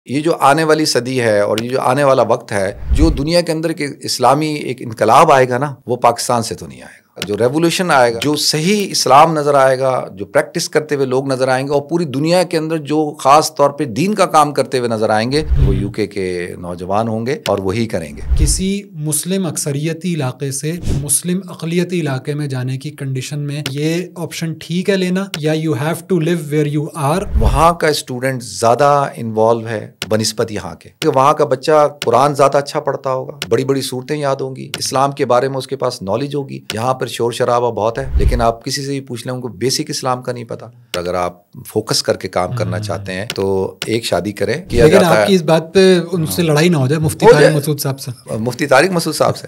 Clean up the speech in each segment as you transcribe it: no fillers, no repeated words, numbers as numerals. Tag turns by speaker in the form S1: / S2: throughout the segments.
S1: یہ جو آنے والی صدی ہے اور یہ جو آنے والا وقت ہے، جو دنیا کے اندر ایک اسلامی ایک انقلاب آئے گا نا، وہ پاکستان سے تو نہیں آئے گا۔ جو ریولوشن آئے گا، جو صحیح اسلام نظر آئے گا، جو پریکٹس کرتے ہوئے لوگ نظر آئیں گے، اور پوری دنیا کے اندر جو خاص طور پہ دین کا کام کرتے ہوئے نظر آئیں گے، وہ یو کے نوجوان ہوں گے اور وہی کریں گے۔
S2: کسی مسلم اکثریتی علاقے سے مسلم اقلیتی علاقے میں جانے کی کنڈیشن میں یہ آپشن ٹھیک ہے لینا، یا you have to leave where you are?
S1: وہاں کا اسٹوڈنٹ زیادہ انوالو ہے بنسبت یہاں کے، کہ وہاں کا بچہ قرآن زیادہ اچھا پڑھتا ہوگا، بڑی بڑی صورتیں یاد ہوں گی، اسلام کے بارے میں اس کے پاس نالج ہوگی۔ یہاں پر شور شرابہ بہت ہے، لیکن آپ کسی سے بھی پوچھ لیں، ان کو بیسک اسلام کا نہیں پتا۔ اگر آپ فوکس کر کے کام کرنا چاہتے ہیں تو ایک شادی کریں۔
S2: لیکن آپ کی اس بات پہ ان سے لڑائی نہ ہو جائے مفتی طارق مسعود صاحب سے۔
S1: مفتی طارق مسعود صاحب سے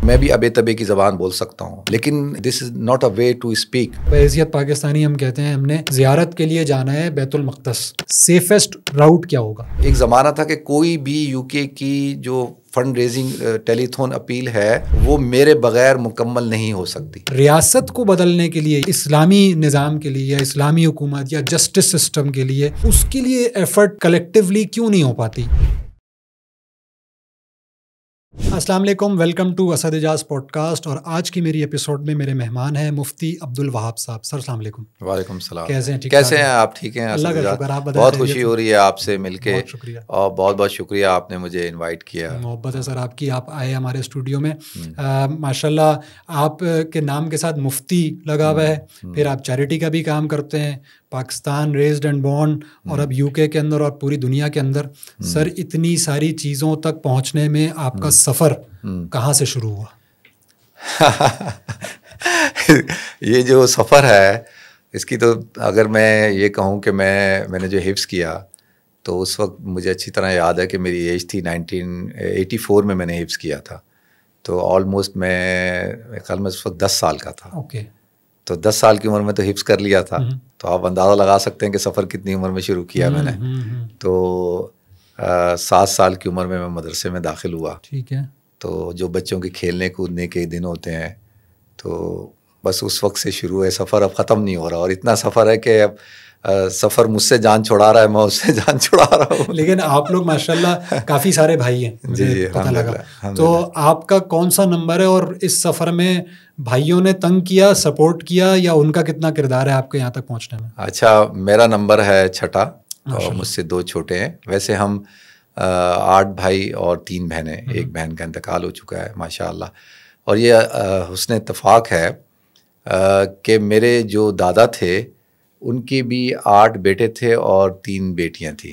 S1: میں بھی ابے تبے کی زبان بول سکتا ہوں، لیکن this is not a way to speak.
S2: بحیثیت پاکستانی ہم کہتے ہیں ہم نے زیارت کے لیے جانا ہے بیت المقدس، سیفسٹ راؤٹ کیا ہوگا؟
S1: ایک زمانہ تھا کہ کوئی بھی یو کے کی جو فنڈ ریزنگ ٹیلی تھون اپیل ہے وہ میرے بغیر مکمل نہیں ہو سکتی۔
S2: ریاست کو بدلنے کے لیے، اسلامی نظام کے لیے یا اسلامی حکومت یا جسٹس سسٹم کے لیے، اس کے لیے ایفرٹ کلیکٹیولی کیوں نہیں ہو پاتی؟ السلام علیکم، welcome to Asad Ijaz podcast, اور آج کی میری ایپیسوڈ میں میرے مہمان ہیں مفتی عبدالوہاب صاحب۔ سر السلام علیکم۔
S1: وعلیکم السلام۔
S2: کیسے ہیں؟
S1: کیسے ہیں آپ؟ ٹھیک ہیں؟
S2: اللہ کا شکر، آپ بتائیں۔
S1: بہت خوشی ہو رہی ہے آپ سے مل کے،
S2: بہت شکریہ،
S1: اور بہت بہت شکریہ آپ نے مجھے انوائٹ کیا۔
S2: محبت ہے سر آپ کی، آپ آئے ہمارے اسٹوڈیو میں۔ ماشاءاللہ آپ کے نام کے ساتھ مفتی لگا ہوا ہے، پھر آپ چیریٹی کا بھی کام کرتے ہیں، پاکستان ریزڈ اینڈ بورن، اور اب یو کے اندر اور پوری دنیا کے اندر۔ سر اتنی ساری چیزوں تک پہنچنے میں آپ کا سفر کہاں سے شروع ہوا؟
S1: یہ جو سفر ہے اس کی تو اگر میں یہ کہوں کہ میں نے جو حفظ کیا تو اس وقت مجھے اچھی طرح یاد ہے کہ میری ایج تھی 1984 میں نے حفظ کیا تھا، تو آلموسٹ میرے خیال میں اس وقت 10 سال کا تھا۔
S2: اوکے،
S1: تو 10 سال کی عمر میں تو حفظ کر لیا تھا، تو آپ اندازہ لگا سکتے ہیں کہ سفر کتنی عمر میں شروع کیا میں نے۔ تو 7 سال کی عمر میں مدرسے میں داخل ہوا۔
S2: ٹھیک ہے۔
S1: تو جو بچوں کے کھیلنے کودنے کے دن ہوتے ہیں، تو بس اس وقت سے شروع ہے سفر، اب ختم نہیں ہو رہا، اور اتنا سفر ہے کہ اب سفر مجھ سے جان چھڑا رہا ہے، میں اس سے جان چھڑا رہا ہوں۔
S2: لیکن آپ لوگ ماشاءاللہ کافی سارے بھائی ہیں،
S1: جی
S2: پتہ لگا۔ تو آپ کا کون سا نمبر ہے، اور اس سفر میں بھائیوں نے تنگ کیا، سپورٹ کیا، یا ان کا کتنا کردار ہے آپ کے یہاں تک پہنچنے میں؟
S1: اچھا، میرا نمبر ہے 6، اور مجھ سے 2 چھوٹے ہیں۔ ویسے ہم 8 بھائی اور 3 بہنیں، ایک بہن کا انتقال ہو چکا ہے ماشاء اللہ۔ اور یہ حسن اتفاق ہے کہ میرے جو دادا تھے ان کی بھی 8 بیٹے تھے اور 3 بیٹیاں تھیں،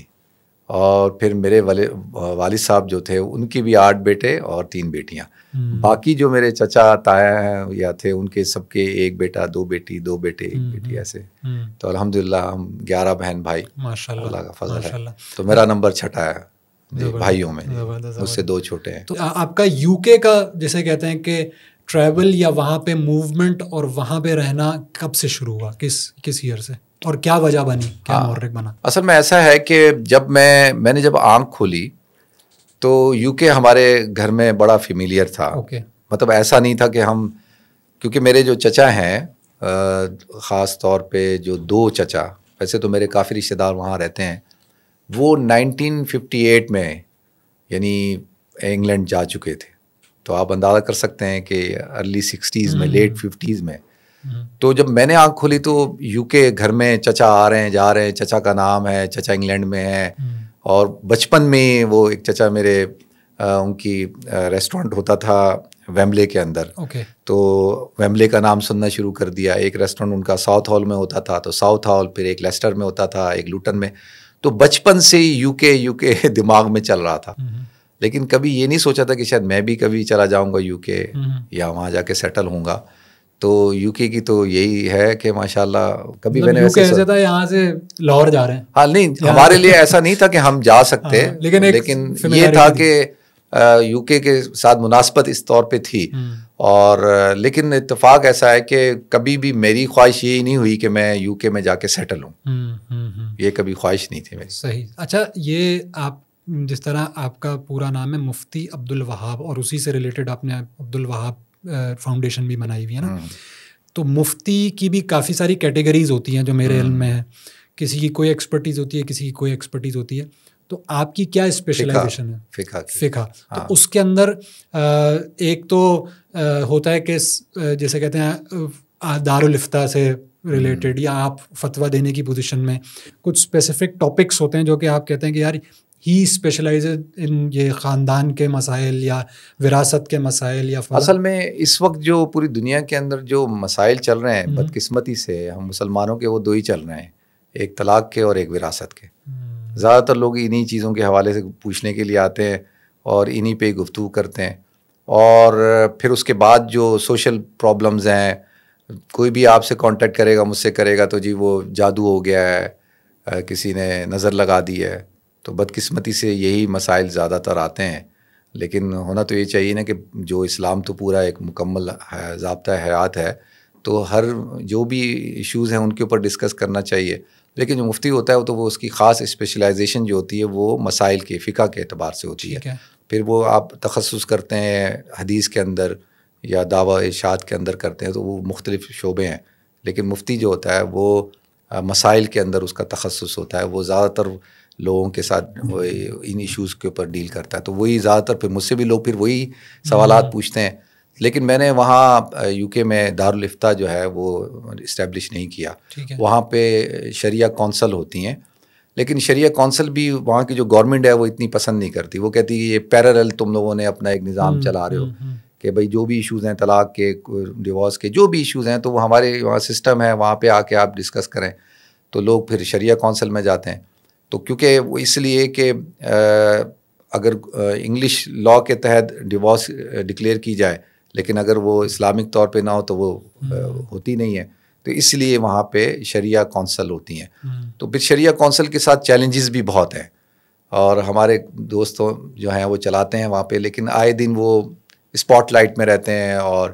S1: اور پھر میرے والد صاحب جو تھے ان کی بھی 8 بیٹے اور 3 بیٹیاں۔ باقی جو میرے چچا تایا ہیں یا تھے ان کے سب کے 1 بیٹا 2 بیٹی 2 بیٹے 1 بیٹی ایسے۔ تو الحمدللہ ہم 11 بہن بھائی، اللہ کا فضل ہے۔ تو میرا نمبر 6 ہے جی بھائیوں میں، مجھ سے 2 چھوٹے ہیں۔
S2: تو آپ کا یو کے کا جیسے کہتے ہیں کہ ٹریول یا وہاں پہ موومنٹ اور وہاں پہ رہنا کب سے شروع ہوا، کس ایئر سے، اور کیا وجہ بنی، کیا محرک بنا؟
S1: اصل میں ایسا ہے کہ جب میں نے جب آنکھ کھولی تو یو کے ہمارے گھر میں بڑا فیملیئر تھا۔ مطلب ایسا نہیں تھا کہ ہم، کیونکہ میرے جو چچا ہیں خاص طور پہ جو 2 چچا، ویسے تو میرے کافی رشتے دار وہاں رہتے ہیں، وہ 1958 میں یعنی انگلینڈ جا چکے تھے۔ تو آپ اندازہ کر سکتے ہیں کہ ارلی 60s میں، لیٹ 50s میں۔ تو جب میں نے آنکھ کھولی تو یو کے گھر میں چچا آ رہے ہیں جا رہے ہیں، چچا کا نام ہے، چچا انگلینڈ میں ہے، اور بچپن میں وہ ایک چچا میرے ان کی ریسٹورنٹ ہوتا تھا ویمبلے کے اندر، تو ویمبلے کا نام سننا شروع کر دیا۔ ایک ریسٹورنٹ ان کا ساؤتھ ہال میں ہوتا تھا، تو ساؤتھ ہال، پھر ایک لیسٹر میں ہوتا تھا، ایک لوٹن میں۔ تو بچپن سے ہی یو کے دماغ میں چل رہا تھا، لیکن کبھی یہ نہیں سوچا تھا کہ شاید میں بھی کبھی چلا جاؤں گا یو کے، یا وہاں جا کے سیٹل ہوں گا۔ تو یو کے کی تو یہی ہے کہ ماشاءاللہ کبھی میں نے
S2: ایسا تھا یہاں سے لاہور جا رہے ہیں،
S1: ہاں نہیں، ہمارے لیے ایسا نہیں تھا کہ ہم جا سکتے، لیکن یہ تھا کہ یو کے ساتھ مناسبت اس طور پہ تھی۔ اور لیکن اتفاق ایسا ہے کہ کبھی بھی میری خواہش یہی نہیں ہوئی کہ میں یو کے میں جا کے سیٹل ہوں، یہ کبھی خواہش نہیں تھی میری۔
S2: صحیح۔ اچھا، یہ آپ جس طرح آپ کا پورا نام ہے مفتی عبدالوہاب، اور اسی سے ریلیٹڈ آپ نے عبدالوہاب فاؤنڈیشن بھی بنائی ہوئی ہے نا، تو مفتی کی بھی کافی ساری کیٹیگریز ہوتی ہیں جو میرے علم میں ہے، کسی کی کوئی ایکسپرٹیز ہوتی ہے, کسی کی کوئی ایکسپرٹیز ہوتی ہے. تو آپ کی کیا اسپیشلائزیشن ہے؟ فقہ. تو اس کے اندر ایک تو ہوتا ہے کہ جیسے کہتے ہیں دارالفتہ سے ریلیٹڈ, یا آپ فتویٰ دینے کی پوزیشن میں کچھ اسپیسیفک ٹاپکس ہوتے ہیں جو کہ آپ کہتے ہیں کہ یار ہی اسپیشلائزڈ ان یہ خاندان کے مسائل یا وراثت کے مسائل یا
S1: اصل میں اس وقت جو پوری دنیا کے اندر جو مسائل چل رہے ہیں بدقسمتی سے ہم مسلمانوں کے وہ دو ہی چل رہے ہیں, ایک طلاق کے اور ایک وراثت کے. زیادہ تر لوگ انہی چیزوں کے حوالے سے پوچھنے کے لیے آتے ہیں اور انہی پہ گفتگو کرتے ہیں. اور پھر اس کے بعد جو سوشل پرابلمز ہیں, کوئی بھی آپ سے کانٹیکٹ کرے گا, مجھ سے کرے گا تو جی وہ جادو ہو گیا ہے, کسی نے نظر لگا دی ہے. تو بدقسمتی سے یہی مسائل زیادہ تر آتے ہیں. لیکن ہونا تو یہ چاہیے نا کہ جو اسلام تو پورا ایک مکمل ضابطہ حیات ہے, تو ہر جو بھی ایشوز ہیں ان کے اوپر ڈسکس کرنا چاہیے. لیکن جو مفتی ہوتا ہے تو وہ اس کی خاص اسپیشلائزیشن جو ہوتی ہے وہ مسائل کے فقہ کے اعتبار سے ہوتی ہے. پھر وہ آپ تخصص کرتے ہیں حدیث کے اندر یا دعویٰ ارشاد کے اندر کرتے ہیں تو وہ مختلف شعبے ہیں. لیکن مفتی جو ہوتا ہے وہ مسائل کے اندر اس کا تخصص ہوتا ہے, وہ زیادہ تر لوگوں کے ساتھ ان ایشوز کے اوپر ڈیل کرتا ہے. تو وہی زیادہ تر پھر مجھ سے بھی لوگ پھر وہی سوالات پوچھتے ہیں. لیکن میں نے وہاں یو کے میں دارالفتہ جو ہے وہ اسٹیبلش نہیں کیا. وہاں پہ شریعہ کونسل ہوتی ہیں, لیکن شریعہ کونسل بھی وہاں کی جو گورنمنٹ ہے وہ اتنی پسند نہیں کرتی. وہ کہتی ہے یہ پیرالل تم لوگوں نے اپنا ایک نظام چلا رہے ہو کہ بھائی جو بھی ایشوز ہیں طلاق کے, ڈیورس کے, جو بھی ایشوز ہیں تو وہ ہمارے وہاں سسٹم ہے, وہاں پہ آ کے آپ ڈسکس کریں. تو لوگ پھر شریعہ کونسل میں جاتے ہیں. تو کیونکہ وہ اس لیے کہ اگر انگلش لاء کے تحت ڈیورس ڈکلیئر کی جائے لیکن اگر وہ اسلامک طور پہ نہ ہو تو وہ ہوتی نہیں ہے. تو اس لیے وہاں پہ شریعہ کونسل ہوتی ہیں. تو پھر شریعہ کونسل کے ساتھ چیلنجز بھی بہت ہیں, اور ہمارے دوستوں جو ہیں وہ چلاتے ہیں وہاں پہ, لیکن آئے دن وہ اسپاٹ لائٹ میں رہتے ہیں اور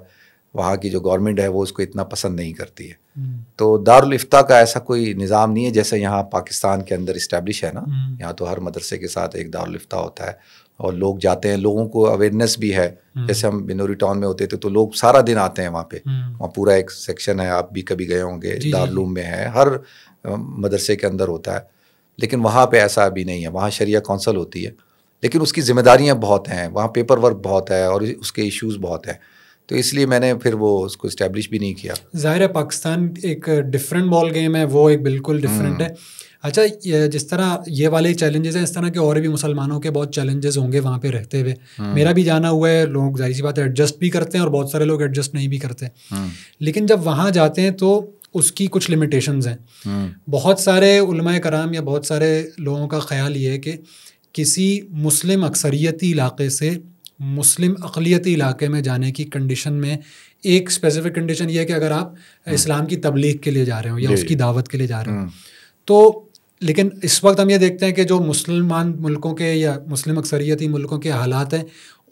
S1: وہاں کی جو گورنمنٹ ہے وہ اس کو اتنا پسند نہیں کرتی ہے. تو دارالفتہ کا ایسا کوئی نظام نہیں ہے جیسے یہاں پاکستان کے اندر اسٹیبلش ہے نا. یہاں تو ہر مدرسے کے ساتھ ایک دارالفتہ ہوتا ہے اور لوگ جاتے ہیں, لوگوں کو اویئرنیس بھی ہے. جیسے ہم بنوری ٹاؤن میں ہوتے تھے تو لوگ سارا دن آتے ہیں وہاں پہ, وہاں پورا ایک سیکشن ہے, آپ بھی کبھی گئے ہوں گے, دارالعلوم میں ہے, ہر مدرسے کے اندر ہوتا ہے. لیکن وہاں پہ ایسا ابھی نہیں ہے, وہاں شریعہ کونسل ہوتی ہے لیکن اس کی ذمہ داریاں بہت ہیں, وہاں پیپر ورک بہت ہے اور اس کے ایشوز بہت ہیں. تو اس لیے میں نے پھر وہ اس کو اسٹیبلش بھی نہیں کیا.
S2: ظاہر ہے پاکستان ایک ڈفرینٹ بال گیم ہے, وہ ایک بالکل ڈفرینٹ ہے. اچھا, جس طرح یہ والے چیلنجز ہیں اس طرح کے اور بھی مسلمانوں کے بہت چیلنجز ہوں گے وہاں پہ رہتے ہوئے. میرا بھی جانا ہوا ہے, لوگ ظاہر سی بات ہے ایڈجسٹ بھی کرتے ہیں اور بہت سارے لوگ ایڈجسٹ نہیں بھی کرتے. لیکن جب وہاں جاتے ہیں تو اس کی کچھ لمیٹیشنز ہیں. بہت سارے علماء کرام یا بہت سارے لوگوں کا خیال یہ ہے کہ کسی مسلم اکثریتی علاقے سے مسلم اقلیتی علاقے میں جانے کی کنڈیشن میں ایک اسپیسیفک کنڈیشن یہ ہے کہ اگر آپ اسلام کی تبلیغ کے لیے جا رہے ہو یا اس کی دعوت کے لیے جا رہے ہو تو. لیکن اس وقت ہم یہ دیکھتے ہیں کہ جو مسلمان ملکوں کے یا مسلم اکثریتی ملکوں کے حالات ہیں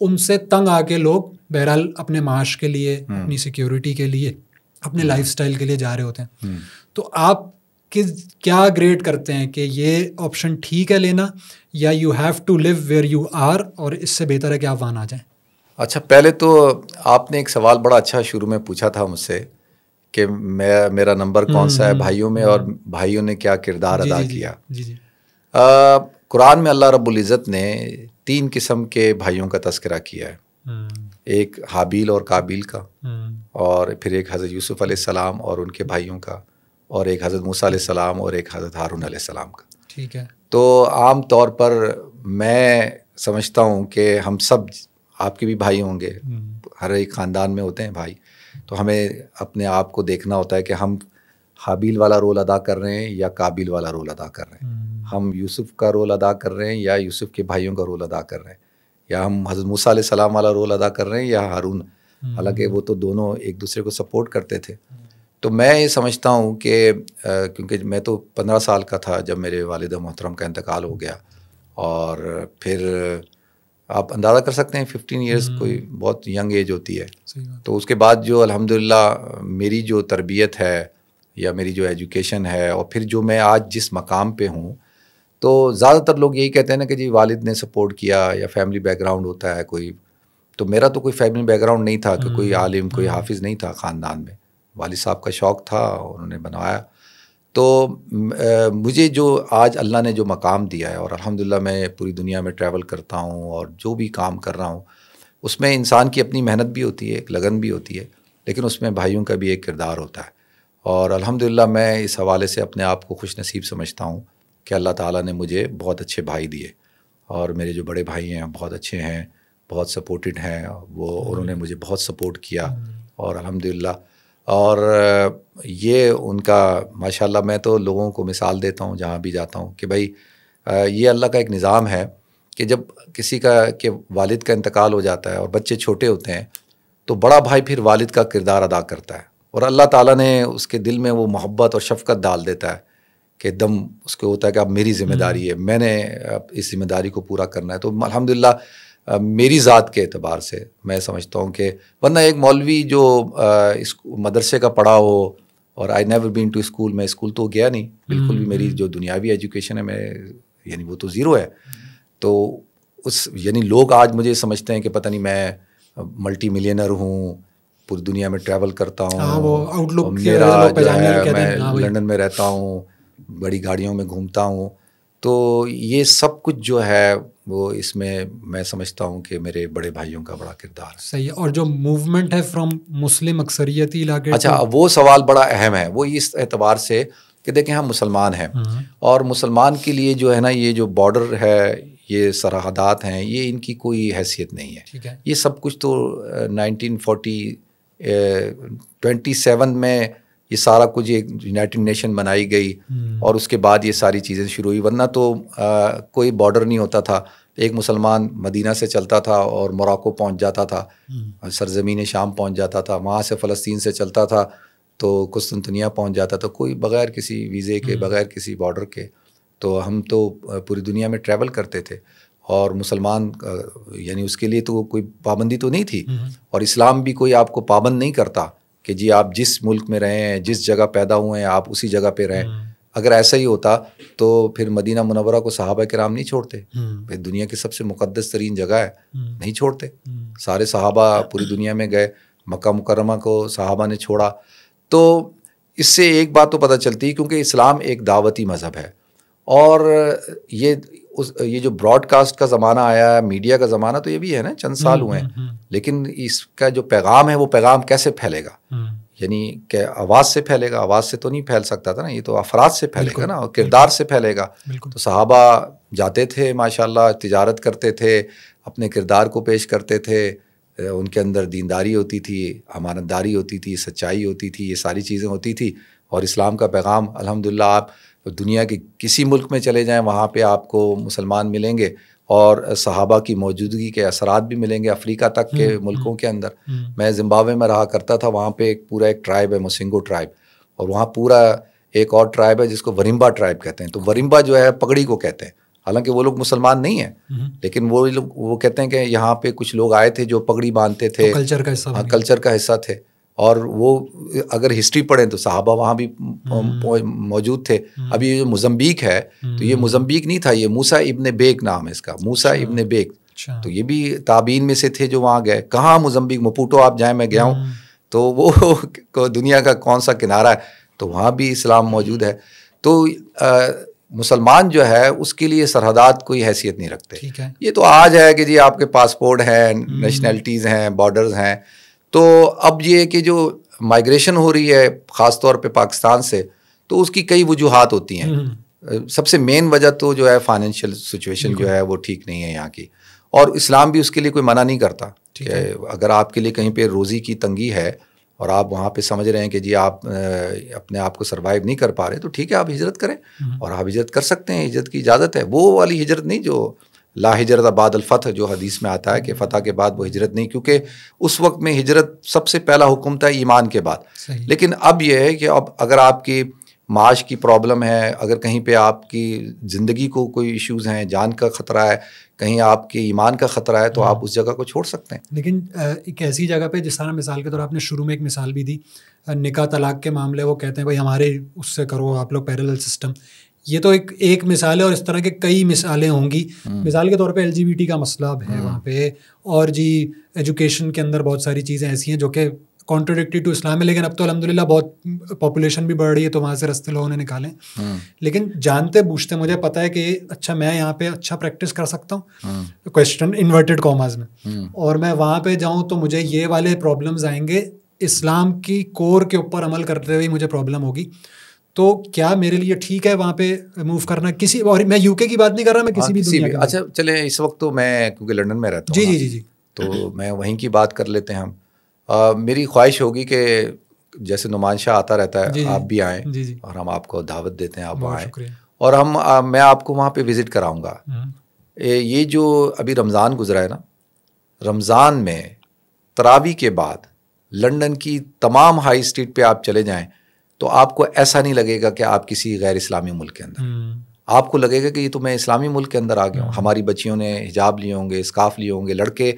S2: ان سے تنگ آ کے لوگ بہرحال اپنے معاش کے لیے, اپنی سیکیورٹی کے لیے, اپنے لائف سٹائل کے لیے جا رہے ہوتے ہیں. تو آپ کیا گریڈ کرتے ہیں کہ یہ آپشن ٹھیک ہے لینا, یا you have to leave where you are, اور اس سے بہتر ہے کہ آپ وہاں آ جائیں؟
S1: اچھا, پہلے تو آپ نے ایک سوال بڑا اچھا شروع میں پوچھا تھا مجھ سے کہ میرا نمبر کون سا ہے بھائیوں میں اور بھائیوں نے کیا کردار ادا کیا. قرآن میں اللہ رب العزت نے 3 قسم کے بھائیوں کا تذکرہ کیا ہے. ایک حابیل اور قابیل کا, اور پھر ایک حضرت یوسف علیہ السلام اور ان کے بھائیوں کا, اور ایک حضرت موسیٰ علیہ السلام اور ایک حضرت ہارون علیہ السلام کا.
S2: ٹھیک ہے.
S1: تو عام طور پر میں سمجھتا ہوں کہ ہم سب, آپ کے بھی بھائی ہوں گے, ہر ایک خاندان میں ہوتے ہیں بھائی, تو ہمیں اپنے آپ کو دیکھنا ہوتا ہے کہ ہم حابیل والا رول ادا کر رہے ہیں یا قابیل والا رول ادا کر رہے ہیں, ہم یوسف کا رول ادا کر رہے ہیں یا یوسف کے بھائیوں کا رول ادا کر رہے ہیں, یا ہم حضرت موسیٰ علیہ السلام والا رول ادا کر رہے ہیں یا ہارون, حالانکہ وہ تو دونوں ایک دوسرے کو سپورٹ کرتے تھے. تو میں یہ سمجھتا ہوں کہ کیونکہ میں تو 15 سال کا تھا جب میرے والد محترم کا انتقال ہو گیا, اور پھر آپ اندازہ کر سکتے ہیں 15 ایئرس کوئی بہت ینگ ایج ہوتی ہے. تو اس کے بعد جو الحمدللہ میری جو تربیت ہے یا میری جو ایجوکیشن ہے, اور پھر جو میں آج جس مقام پہ ہوں, تو زیادہ تر لوگ یہی کہتے ہیں نا کہ جی والد نے سپورٹ کیا یا فیملی بیک گراؤنڈ ہوتا ہے کوئی. تو میرا تو کوئی فیملی بیک گراؤنڈ نہیں تھا کہ کوئی عالم, کوئی حافظ نہیں تھا خاندان میں. والد صاحب کا شوق تھا اور انہوں نے بنوایا. تو مجھے جو آج اللہ نے جو مقام دیا ہے، اور الحمدللہ میں پوری دنیا میں ٹریول کرتا ہوں اور جو بھی کام کر رہا ہوں اس میں انسان کی اپنی محنت بھی ہوتی ہے، ایک لگن بھی ہوتی ہے، لیکن اس میں بھائیوں کا بھی ایک کردار ہوتا ہے. اور الحمدللہ میں اس حوالے سے اپنے آپ کو خوش نصیب سمجھتا ہوں کہ اللہ تعالیٰ نے مجھے بہت اچھے بھائی دیے، اور میرے جو بڑے بھائی ہیں بہت اچھے ہیں، بہت سپورٹڈ ہیں، انہوں نے مجھے بہت سپورٹ کیا، اور الحمدللہ. اور یہ ان کا ماشاءاللہ، میں تو لوگوں کو مثال دیتا ہوں جہاں بھی جاتا ہوں کہ بھائی یہ اللہ کا ایک نظام ہے کہ جب کسی کے والد کا انتقال ہو جاتا ہے اور بچے چھوٹے ہوتے ہیں تو بڑا بھائی پھر والد کا کردار ادا کرتا ہے، اور اللہ تعالیٰ نے اس کے دل میں وہ محبت اور شفقت ڈال دیتا ہے کہ دم اس کو ہوتا ہے کہ اب میری ذمہ داری ہے، میں نے اس ذمہ داری کو پورا کرنا ہے. تو الحمدللہ میری ذات کے اعتبار سے میں سمجھتا ہوں کہ ورنہ ایک مولوی جو مدرسے کا پڑھا ہو، اور I never been to school, میں اسکول تو گیا نہیں بالکل بھی، میری جو دنیاوی ایجوکیشن ہے میں یعنی وہ تو زیرو ہے. تو یعنی لوگ آج مجھے سمجھتے ہیں کہ پتہ نہیں میں ملٹی ملینر ہوں، پوری دنیا میں ٹریول کرتا ہوں، میرا جو ہے میں لندن میں رہتا ہوں، بڑی گاڑیوں میں گھومتا ہوں. تو یہ سب کچھ جو ہے وہ اس میں سمجھتا ہوں کہ میرے بڑے بھائیوں کا بڑا کردار ہے.
S2: صحیح. اور جو موومنٹ ہے فرام مسلم اکثریتی علاقے،
S1: اچھا وہ سوال بڑا اہم ہے، وہ اس اعتبار سے کہ دیکھیں ہم مسلمان ہیں، اور مسلمان کے لیے جو ہے نا یہ جو بارڈر ہے، یہ سرحدات ہیں، یہ ان کی کوئی حیثیت نہیں ہے. یہ سب کچھ تو 1927 میں یہ سارا کچھ ایک یونائٹڈ نیشن بنائی گئی، اور اس کے بعد یہ ساری چیزیں شروع ہوئی. ورنہ تو کوئی بارڈر نہیں ہوتا تھا. ایک مسلمان مدینہ سے چلتا تھا اور موراکو پہنچ جاتا تھا، سرزمین شام پہنچ جاتا تھا، وہاں سے فلسطین سے چلتا تھا تو قسطنطنیہ پہنچ جاتا تھا، کوئی بغیر کسی ویزے کے، بغیر کسی بارڈر کے. تو ہم تو پوری دنیا میں ٹریول کرتے تھے، اور مسلمان یعنی اس کے لیے تو کوئی پابندی تو نہیں تھی، اور اسلام بھی کوئی آپ کو پابند نہیں کرتا کہ جی آپ جس ملک میں رہیں، جس جگہ پیدا ہوئے ہیں آپ اسی جگہ پہ رہیں. اگر ایسا ہی ہوتا تو پھر مدینہ منورہ کو صحابہ کرام نہیں چھوڑتے، دنیا کی سب سے مقدس ترین جگہ ہے، نہیں چھوڑتے. سارے صحابہ پوری دنیا میں گئے، مکہ مکرمہ کو صحابہ نے چھوڑا. تو اس سے ایک بات تو پتہ چلتی ہے، کیونکہ اسلام ایک دعوتی مذہب ہے، اور یہ جو براڈ کاسٹ کا زمانہ آیا ہے، میڈیا کا زمانہ، تو یہ بھی ہے نا چند سال ہوئے ہیں، لیکن اس کا جو پیغام ہے وہ پیغام کیسے پھیلے گا؟ یعنی کہ آواز سے پھیلے گا، آواز سے تو نہیں پھیل سکتا تھا نا، یہ تو افراد سے پھیلے گا نا، اور کردار سے پھیلے گا. تو صحابہ جاتے تھے ماشاءاللہ، تجارت کرتے تھے، اپنے کردار کو پیش کرتے تھے، ان کے اندر دینداری ہوتی تھی، امانت داری ہوتی تھی، سچائی ہوتی تھی، یہ ساری چیزیں ہوتی تھی. اور اسلام کا پیغام الحمدللہ آپ دنیا کے کسی ملک میں چلے جائیں وہاں پہ آپ کو مسلمان ملیں گے، اور صحابہ کی موجودگی کے اثرات بھی ملیں گے افریقہ تک کے ملکوں کے اندر. میں زمبابوے میں رہا کرتا تھا، وہاں پہ پورا ایک ٹرائب ہے مسنگو ٹرائب، اور وہاں پورا ایک اور ٹرائب ہے جس کو ورمبا ٹرائب کہتے ہیں. تو ورمبا جو ہے پگڑی کو کہتے ہیں، حالانکہ وہ لوگ مسلمان نہیں ہیں، لیکن وہ کہتے ہیں کہ یہاں پہ کچھ لوگ آئے تھے جو پگڑی باندھتے تھے، کلچر کا حصہ تھے. اور وہ اگر ہسٹری پڑھیں تو صحابہ وہاں بھی موجود تھے. ابھی یہ جو موزمبیق ہے تو یہ موزمبیق نہیں تھا، یہ موسیٰ ابن بیک نام ہے اس کا، موسیٰ ابن بیک. تو یہ بھی تابعین میں سے تھے جو وہاں گئے. کہاں موزمبیق، مپوٹو آپ جائیں، میں گیا ہوں، تو وہ دنیا کا کون سا کنارہ ہے، تو وہاں بھی اسلام موجود ہے. تو مسلمان جو ہے اس کے لیے سرحدات کوئی حیثیت نہیں رکھتے. یہ تو آج ہے کہ جی آپ کے پاسپورٹ ہیں، نیشنلٹیز ہیں، بارڈرز ہیں. تو اب یہ کہ جو مائیگریشن ہو رہی ہے خاص طور پہ پاکستان سے، تو اس کی کئی وجوہات ہوتی ہیں. سب سے مین وجہ تو جو ہے فائنینشیل سچویشن جو ہے وہ ٹھیک نہیں ہے یہاں کی، اور اسلام بھی اس کے لیے کوئی منع نہیں کرتا کہ اگر آپ کے لیے کہیں پہ روزی کی تنگی ہے اور آپ وہاں پہ سمجھ رہے ہیں کہ جی آپ اپنے آپ کو سروائیو نہیں کر پا رہے، تو ٹھیک ہے آپ ہجرت کریں، اور آپ ہجرت کر سکتے ہیں، ہجرت کی اجازت ہے. وہ والی ہجرت نہیں جو لا ہجرت بعد الفتح، جو حدیث میں آتا ہے کہ فتح کے بعد وہ ہجرت نہیں، کیونکہ اس وقت میں ہجرت سب سے پہلا حکم تھا ایمان کے بعد. لیکن اب یہ ہے کہ اب اگر آپ کی معاش کی پرابلم ہے، اگر کہیں پہ آپ کی زندگی کو کوئی ایشوز ہیں، جان کا خطرہ ہے، کہیں آپ کے ایمان کا خطرہ ہے، تو آپ اس جگہ کو چھوڑ سکتے ہیں.
S2: لیکن ایک ایسی جگہ پہ جس طرح مثال کے طور آپ نے شروع میں ایک مثال بھی دی، نکاح طلاق کے معاملے، وہ کہتے ہیں بھائی ہمارے اس سے کرو آپ لوگ پیرلل سسٹم. یہ تو ایک مثال ہے، اور اس طرح کے کئی مثالیں ہوں گی. مثال کے طور پہ LGBT کا مسئلہ ہے وہاں پہ، اور جی ایجوکیشن کے اندر بہت ساری چیزیں ایسی ہیں جو کہ کانٹروڈکٹری ٹو اسلام ہے, لیکن اب تو الحمدللہ بہت پاپولیشن بھی بڑھ رہی ہے تو وہاں سے رستے لوگوں نے نکالے. لیکن جانتے بوجھتے مجھے پتا ہے کہ اچھا میں یہاں پہ اچھا پریکٹس کر سکتا ہوں, کویسچن انورٹیڈ کاماز میں, اور میں وہاں پہ جاؤں تو مجھے یہ والے پرابلمز آئیں گے, اسلام کی کور کے اوپر عمل کرتے ہوئے مجھے پرابلم ہوگی. تو کیا میرے لیے ٹھیک ہے وہاں پہ موو کرنا؟ کسی, اور میں یو کے کی بات نہیں کر رہا, میں کسی بھی دنیا کی.
S1: اچھا چلیں, اس وقت تو میں کیونکہ لنڈن میں رہتا ہوں,
S2: جی
S1: تو میں وہیں کی بات کر لیتے ہیں ہم. میری خواہش ہوگی کہ جیسے نعمان شاہ آتا رہتا ہے, آپ بھی آئیں اور ہم آپ کو دعوت دیتے ہیں, آپ وہاں آئیں اور میں آپ کو وہاں پہ وزٹ کراؤں گا. یہ جو ابھی رمضان گزرا ہے نا, رمضان میں تراویح کے بعد لنڈن کی تمام ہائی اسٹریٹ پہ آپ چلے جائیں تو آپ کو ایسا نہیں لگے گا کہ آپ کسی غیر اسلامی ملک کے اندر, آپ کو لگے گا کہ یہ تو میں اسلامی ملک کے اندر آ گیا ہوں. ہماری بچیوں نے حجاب لیے ہوں گے, اسکارف لیے ہوں گے, لڑکے,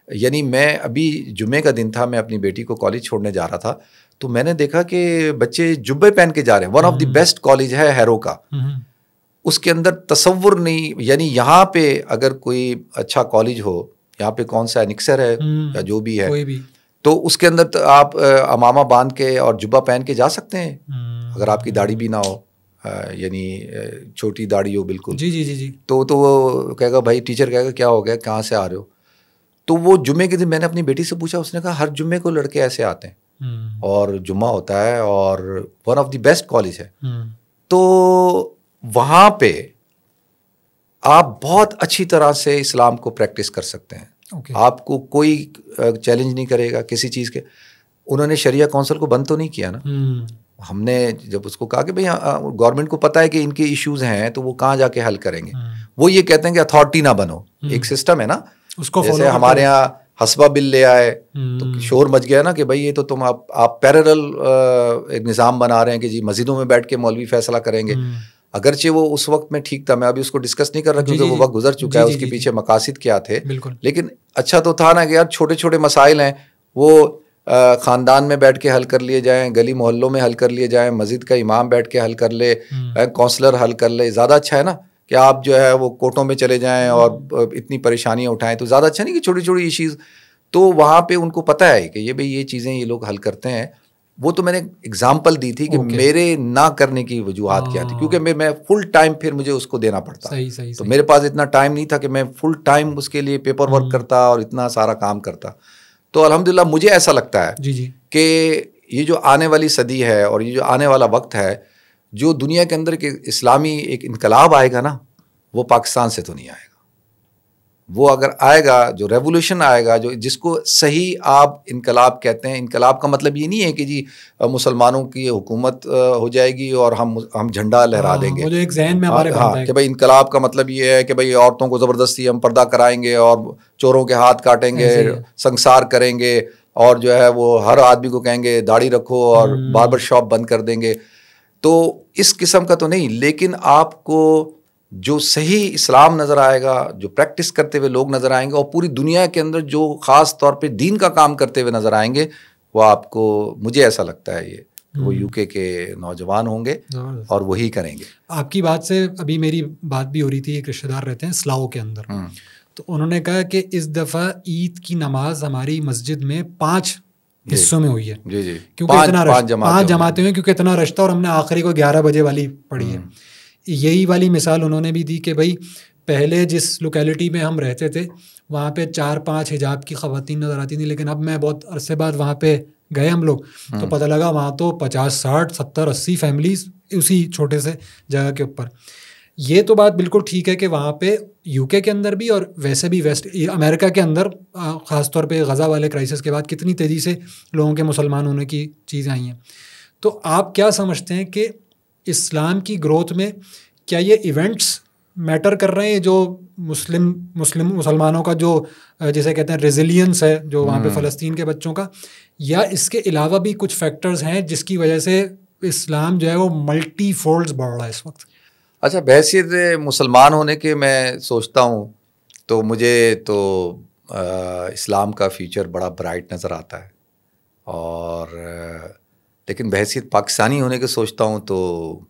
S1: یعنی میں ابھی جمعے کا دن تھا, میں اپنی بیٹی کو کالج چھوڑنے جا رہا تھا تو میں نے دیکھا کہ بچے جبے پہن کے جا رہے ہیں. One of the best college ہے ہیرو کا, اس کے اندر تصور نہیں, یعنی یہاں پہ اگر کوئی اچھا کالج ہو, یہاں پہ کون سا نکسر ہے یا جو بھی ہے, تو اس کے اندر آپ امامہ باندھ کے اور جبہ پہن کے جا سکتے ہیں, اگر آپ کی داڑھی بھی نہ ہو, یعنی چھوٹی داڑھی ہو بالکل.
S2: جی
S1: تو وہ کہے گا, بھائی ٹیچر کہے گا کیا ہو گیا, کہاں سے آ رہے ہو. تو وہ جمعے کے دن میں نے اپنی بیٹی سے پوچھا, اس نے کہا ہر جمعے کو لڑکے ایسے آتے ہیں اور جمعہ ہوتا ہے اور one of the best college ہے. تو وہاں پہ آپ بہت اچھی طرح سے اسلام کو پریکٹس کر سکتے ہیں. آپ کو کوئی چیلنج نہیں کرے گا کسی چیز کے. انہوں نے شریعہ کونسل کو بند تو نہیں کیا نا. ہم نے جب اس کو کہا کہ بھئی گورنمنٹ کو پتہ ہے کہ ان کے ایشوز ہیں تو وہ کہاں جا کے حل کریں گے, وہ یہ کہتے ہیں کہ اتھارٹی نہ بنو. ایک سسٹم ہے نا, اس کو جیسے ہمارے یہاں حسبہ بل لے آئے تو شور مچ گیا نا کہ بھئی یہ تو تم آپ پیرلل ایک نظام بنا رہے ہیں کہ جی مسجدوں میں بیٹھ کے مولوی فیصلہ کریں گے. اگرچہ وہ اس وقت میں ٹھیک تھا, میں ابھی اس کو ڈسکس نہیں کر رہا کیونکہ وہ وقت گزر چکا ہے, اس کے پیچھے مقاصد کیا تھے, لیکن اچھا تو تھا نا کہ یار چھوٹے چھوٹے مسائل ہیں وہ خاندان میں بیٹھ کے حل کر لیے جائیں, گلی محلوں میں حل کر لیے جائیں, مسجد کا امام بیٹھ کے حل کر لے, کونسلر حل کر لے. زیادہ اچھا ہے نا کہ آپ جو ہے وہ کورٹوں میں چلے جائیں اور اتنی پریشانیاں اٹھائیں, تو زیادہ اچھا نہیں کہ چھوٹی چھوٹی ایشوز. تو وہاں پہ ان کو پتہ ہے کہ یہ بھئی یہ چیزیں یہ لوگ حل کرتے ہیں. وہ تو میں نے اگزامپل دی تھی کہ میرے نہ کرنے کی وجوہات کیا تھی, کیونکہ میں فل ٹائم پھر مجھے اس کو دینا پڑتا. تو میرے پاس اتنا ٹائم نہیں تھا کہ میں فل ٹائم اس کے لیے پیپر ورک کرتا اور اتنا سارا کام کرتا. تو الحمدللہ مجھے ایسا لگتا ہے کہ یہ جو آنے والی صدی ہے اور یہ جو آنے والا وقت ہے, جو دنیا کے اندر کہ اسلامی ایک انقلاب آئے گا نا, وہ پاکستان سے تو نہیں آئے گا. وہ اگر آئے گا, جو ریولوشن آئے گا, جو جس کو صحیح آپ انقلاب کہتے ہیں. انقلاب کا مطلب یہ نہیں ہے کہ جی مسلمانوں کی حکومت ہو جائے گی اور ہم جھنڈا لہرا دیں گے.
S2: وہ جو ایک ذہن میں ہمارے
S1: ہاں کہ بھائی انقلاب کا مطلب یہ ہے کہ بھائی عورتوں کو زبردستی ہم پردہ کرائیں گے اور چوروں کے ہاتھ کاٹیں گے, سنسار کریں گے, اور جو ہے وہ ہر آدمی کو کہیں گے داڑھی رکھو اور باربر شاپ بند کر دیں گے. تو اس قسم کا تو نہیں, لیکن آپ کو جو صحیح اسلام نظر آئے گا, جو پریکٹس کرتے ہوئے لوگ نظر آئیں گے, اور پوری دنیا کے اندر جو خاص طور پہ دین کا کام کرتے ہوئے نظر آئیں گے, وہ آپ کو, مجھے ایسا لگتا ہے یہ وہ یو کے نوجوان ہوں گے اور وہی کریں گے.
S2: آپ کی بات سے ابھی میری بات بھی ہو رہی تھی, ایک رشتہ دار رہتے ہیں سلاؤ کے اندر, تو انہوں نے کہا کہ اس دفعہ عید کی نماز ہماری مسجد میں 5 حصوں میں ہوئی ہے. کیونکہ اتنا 5 جماعتیں ہوئی, کیونکہ اتنا رش تھا, اور ہم نے آخری کو 11 بجے والی پڑھی ہے. یہی والی مثال انہوں نے بھی دی کہ بھائی پہلے جس لوکیلٹی میں ہم رہتے تھے وہاں پہ 4-5 حجاب کی خواتین نظر آتی تھیں, لیکن اب میں بہت عرصے بعد وہاں پہ گئے ہم لوگ, تو پتہ لگا وہاں تو 50, 60, 70, 80 فیملیز اسی چھوٹے سے جگہ کے اوپر. یہ تو بات بالکل ٹھیک ہے کہ وہاں پہ یو کے اندر بھی اور ویسے بھی ویسٹ امریکہ کے اندر خاص طور پہ غزہ والے کرائسس کے بعد کتنی تیزی سے لوگوں کے مسلمان ہونے کی چیزیں آئی ہیں. تو آپ کیا سمجھتے ہیں کہ اسلام کی گروتھ میں کیا یہ ایونٹس میٹر کر رہے ہیں, جو مسلمانوں کا جو جیسے کہتے ہیں ریزیلینس ہے جو وہاں پہ فلسطین کے بچوں کا, یا اس کے علاوہ بھی کچھ فیکٹرز ہیں جس کی وجہ سے اسلام جو ہے وہ ملٹی فولڈز بڑھ رہا ہے اس وقت؟
S1: اچھا, بحیثیت مسلمان ہونے کے میں سوچتا ہوں تو مجھے تو اسلام کا فیوچر بڑا برائٹ نظر آتا ہے, اور لیکن بحیثیت پاکستانی ہونے کے سوچتا ہوں تو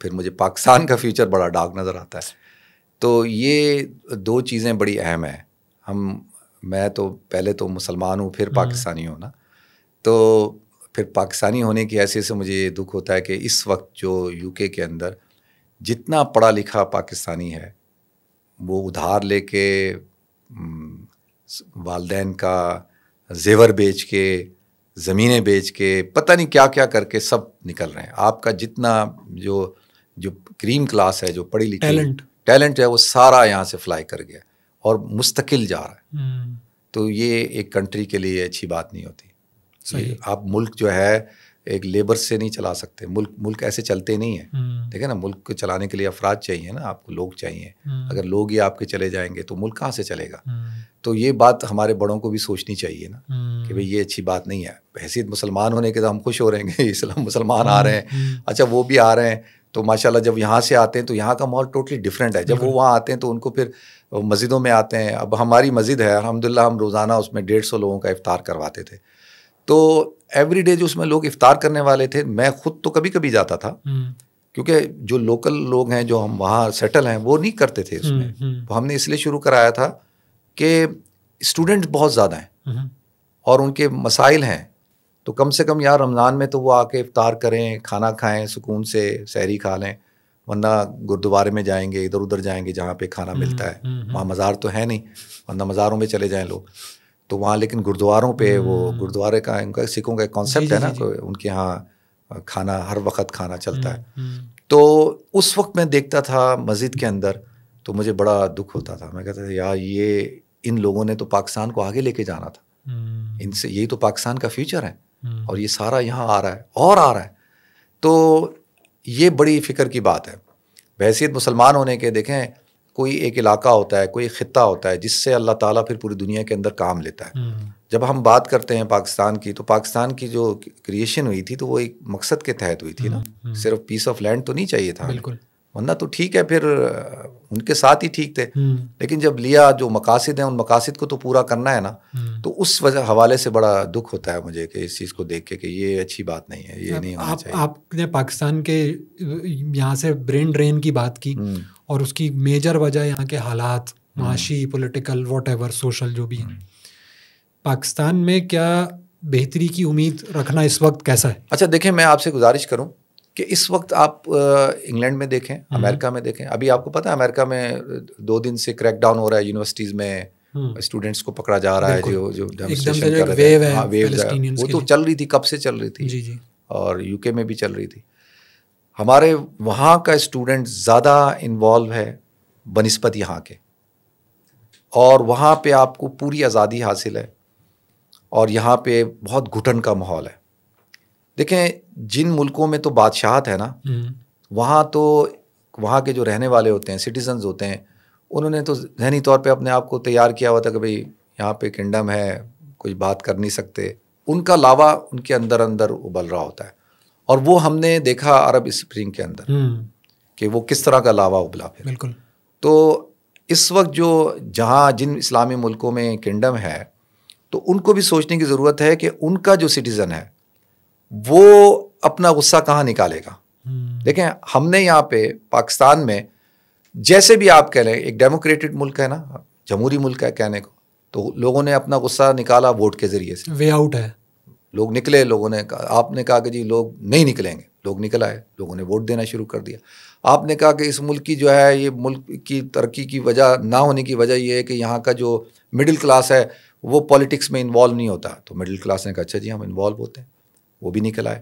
S1: پھر مجھے پاکستان کا فیوچر بڑا ڈارک نظر آتا ہے. تو یہ 2 چیزیں بڑی اہم ہیں. میں تو پہلے تو مسلمان ہوں پھر پاکستانی ہوں نا, تو پھر پاکستانی ہونے کی حیثیت سے مجھے یہ دکھ ہوتا ہے کہ اس وقت جو UK کے اندر جتنا پڑھا لکھا پاکستانی ہے وہ ادھار لے کے والدین کا زیور بیچ کے زمینیں بیچ کے پتہ نہیں کیا کیا کر کے سب نکل رہے ہیں. آپ کا جتنا جو کریم کلاس ہے جو پڑھی لکھی ٹیلنٹ ہے وہ سارا یہاں سے فلائی کر گیا اور مستقل جا رہا ہے. تو یہ ایک کنٹری کے لیے اچھی بات نہیں ہوتی. آپ ملک جو ہے ایک لیبر سے نہیں چلا سکتے. ملک ایسے چلتے نہیں ہیں. دیکھیں نا, ملک کو چلانے کے لیے افراد چاہیے نا, آپ کو لوگ چاہیے. اگر لوگ ہی آپ کے چلے جائیں گے تو ملک کہاں سے چلے گا؟ تو یہ بات ہمارے بڑوں کو بھی سوچنی چاہیے نا کہ بھئی یہ اچھی بات نہیں ہے. حیثیت مسلمان ہونے کے تو ہم خوش ہو رہے ہیں کہ اسلام مسلمان آ رہے ہیں, اچھا وہ بھی آ رہے ہیں تو ماشاءاللہ جب یہاں سے آتے ہیں تو یہاں کا ماحول ٹوٹلی ڈفرینٹ ہے. جب وہ وہاں آتے ہیں تو ان کو پھر مسجدوں میں آتے ہیں. اب ہماری مسجد ہے الحمدللہ, ہم روزانہ اس میں 150 لوگوں کا افطار کرواتے تھے. تو ایوری ڈے جو اس میں لوگ افطار کرنے والے تھے, میں خود تو کبھی کبھی جاتا تھا کیونکہ جو لوکل لوگ ہیں جو ہم وہاں سیٹل ہیں وہ نہیں کرتے تھے اس میں. تو ہم نے اس لیے شروع کرایا تھا کہ اسٹوڈنٹ بہت زیادہ ہیں اور ان کے مسائل ہیں, تو کم سے کم یار رمضان میں تو وہ آ کے افطار کریں, کھانا کھائیں, سکون سے سحری کھا لیں. ورنہ گردوارے میں جائیں گے, ادھر ادھر جائیں گے جہاں پہ کھانا ملتا ہے. وہاں مزار تو ہے نہیں, ورنہ مزاروں میں چلے جائیں لوگ. تو وہاں لیکن گردواروں پہ وہ گردوارے کا ان کا سکھوں کا ایک کانسیپٹ ہے نا, ان کے یہاں کھانا ہر وقت کھانا چلتا ہے. تو اس وقت میں دیکھتا تھا مسجد کے اندر تو مجھے بڑا دکھ ہوتا تھا. میں کہتا تھا یار یہ ان لوگوں نے تو پاکستان کو آگے لے کے جانا تھا, ان سے یہی تو پاکستان کا فیوچر ہے, اور یہ سارا یہاں آ رہا ہے اور آ رہا ہے. تو یہ بڑی فکر کی بات ہے. بحیثیت مسلمان ہونے کے دیکھیں کوئی ایک علاقہ ہوتا ہے, کوئی خطہ ہوتا ہے جس سے اللہ تعالیٰ پھر پوری دنیا کے اندر کام لیتا ہے. جب ہم بات کرتے ہیں پاکستان کی, تو پاکستان کی جو کریشن ہوئی تھی تو وہ ایک مقصد کے تحت ہوئی تھی نا, صرف پیس آف لینڈ تو نہیں چاہیے تھا. بالکل, ورنہ تو ٹھیک ہے پھر ان کے ساتھ ہی ٹھیک تھے, لیکن جب لیا جو مقاصد ہیں ان مقاصد کو تو پورا کرنا ہے نا. تو اس وجہ حوالے سے بڑا دکھ ہوتا ہے مجھے کہ اس چیز کو دیکھ کے کہ یہ اچھی بات نہیں ہے, یہ نہیں ہونا چاہیے.
S2: آپ نے پاکستان کے یہاں سے برین ڈرین کی بات کی, اور اس کی میجر وجہ یہاں کے حالات معاشی, پولیٹیکل, واٹ ایور سوشل جو بھی ہیں. پاکستان میں کیا بہتری کی امید رکھنا اس وقت کیسا ہے؟
S1: اچھا دیکھیں, میں آپ سے گزارش کروں کہ اس وقت آپ انگلینڈ میں دیکھیں, امریکہ میں دیکھیں. ابھی آپ کو پتہ ہے امریکہ میں 2 دن سے کریک ڈاؤن ہو رہا ہے, یونیورسٹیز میں اسٹوڈنٹس کو پکڑا جا رہا ہے جو ڈیمونسٹریشن کر رہے ہیں. وہ تو چل رہی تھی, کب سے چل رہی تھی, اور UK میں بھی چل رہی تھی. ہمارے وہاں کا اسٹوڈنٹ زیادہ انوالو ہے بنسبت یہاں کے, اور وہاں پہ آپ کو پوری آزادی حاصل ہے, اور یہاں پہ بہت گھٹن کا ماحول ہے. دیکھیں جن ملکوں میں تو بادشاہت ہے نا, وہاں تو وہاں کے جو رہنے والے ہوتے ہیں, سٹیزنز ہوتے ہیں, انہوں نے تو ذہنی طور پہ اپنے آپ کو تیار کیا ہوا تھا کہ بھئی یہاں پہ کنڈم ہے, کچھ بات کر نہیں سکتے. ان کا لاوا ان کے اندر ابل رہا ہوتا ہے, اور وہ ہم نے دیکھا عرب اسپرنگ کے اندر کہ وہ کس طرح کا لاوا ابلا پھر.
S2: بالکل.
S1: تو اس وقت جو جہاں جن اسلامی ملکوں میں کنڈم ہے, تو ان کو بھی سوچنے کی ضرورت ہے کہ ان کا جو سٹیزن ہے وہ اپنا غصہ کہاں نکالے گا. دیکھیں ہم نے یہاں پہ پاکستان میں جیسے بھی آپ کہہ لیں, ایک ڈیموکریٹڈ ملک ہے نا, جمہوری ملک ہے کہنے کو, تو لوگوں نے اپنا غصہ نکالا ووٹ کے ذریعے سے.
S2: وے آؤٹ ہے,
S1: لوگ نکلے. لوگوں نے آپ نے کہا کہ جی لوگ نہیں نکلیں گے, لوگ نکل آئے, لوگوں نے ووٹ دینا شروع کر دیا. آپ نے کہا کہ اس ملک کی جو ہے, یہ ملک کی ترقی کی وجہ نہ ہونے کی وجہ یہ ہے کہ یہاں کا جو مڈل کلاس ہے وہ پالیٹکس میں انوالو نہیں ہوتا. تو مڈل کلاس نے کہا اچھا جی ہم انوالو ہوتے ہیں, وہ بھی نکل آئے.